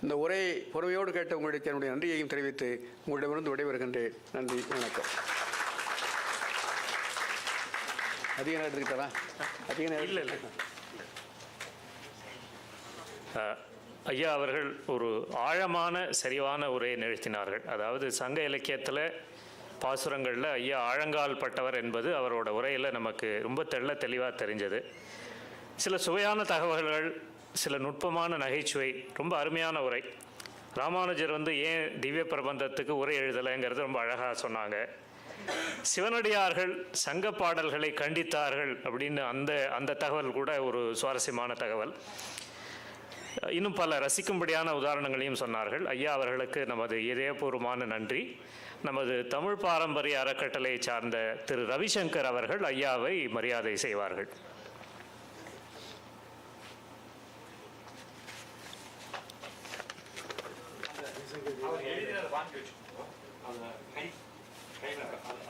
இந்த உரையை பொறுமையோடு கேட்ட உங்களுக்கு என்னுடைய நன்றியையும் தெரிவித்து உங்களிடமிருந்து விடைபெறுகின்றேன். நன்றி, வணக்கம். அதிக நேரம் எடுத்துக்கிட்டா அதிக நேரம் இல்லை. ஐயா அவர்கள் ஒரு ஆழமான சரிவான உரையை நிகழ்த்தினார்கள். அதாவது சங்க இலக்கியத்தில் பாசுரங்களில் ஐயா ஆழங்கால் பட்டவர் என்பது அவரோட உரையில் நமக்கு ரொம்ப தெளிவாக தெரிஞ்சது. சில சுவையான தகவல்கள், சில நுட்பமான நகைச்சுவை, ரொம்ப அருமையான உரை. ராமானுஜர் ஏன் திவ்ய பிரபந்தத்துக்கு உரை எழுதலைங்கிறது ரொம்ப அழகாக சொன்னாங்க. சிவனடியார்கள் சங்க பாடல்களை கண்டித்தார்கள் அப்படின்னு அந்த தகவல் கூட ஒரு சுவாரஸ்யமான தகவல். இன்னும் பல ரசிக்கும்படியான உதாரணங்களையும் சொன்னார்கள். ஐயா அவர்களுக்கு நமது இதயபூர்வமான நன்றி. நமது தமிழ் பாரம்பரிய அறக்கட்டளை சார்ந்த திரு ரவிசங்கர் அவர்கள் ஐயாவை மரியாதை செய்வார்கள்.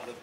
அதை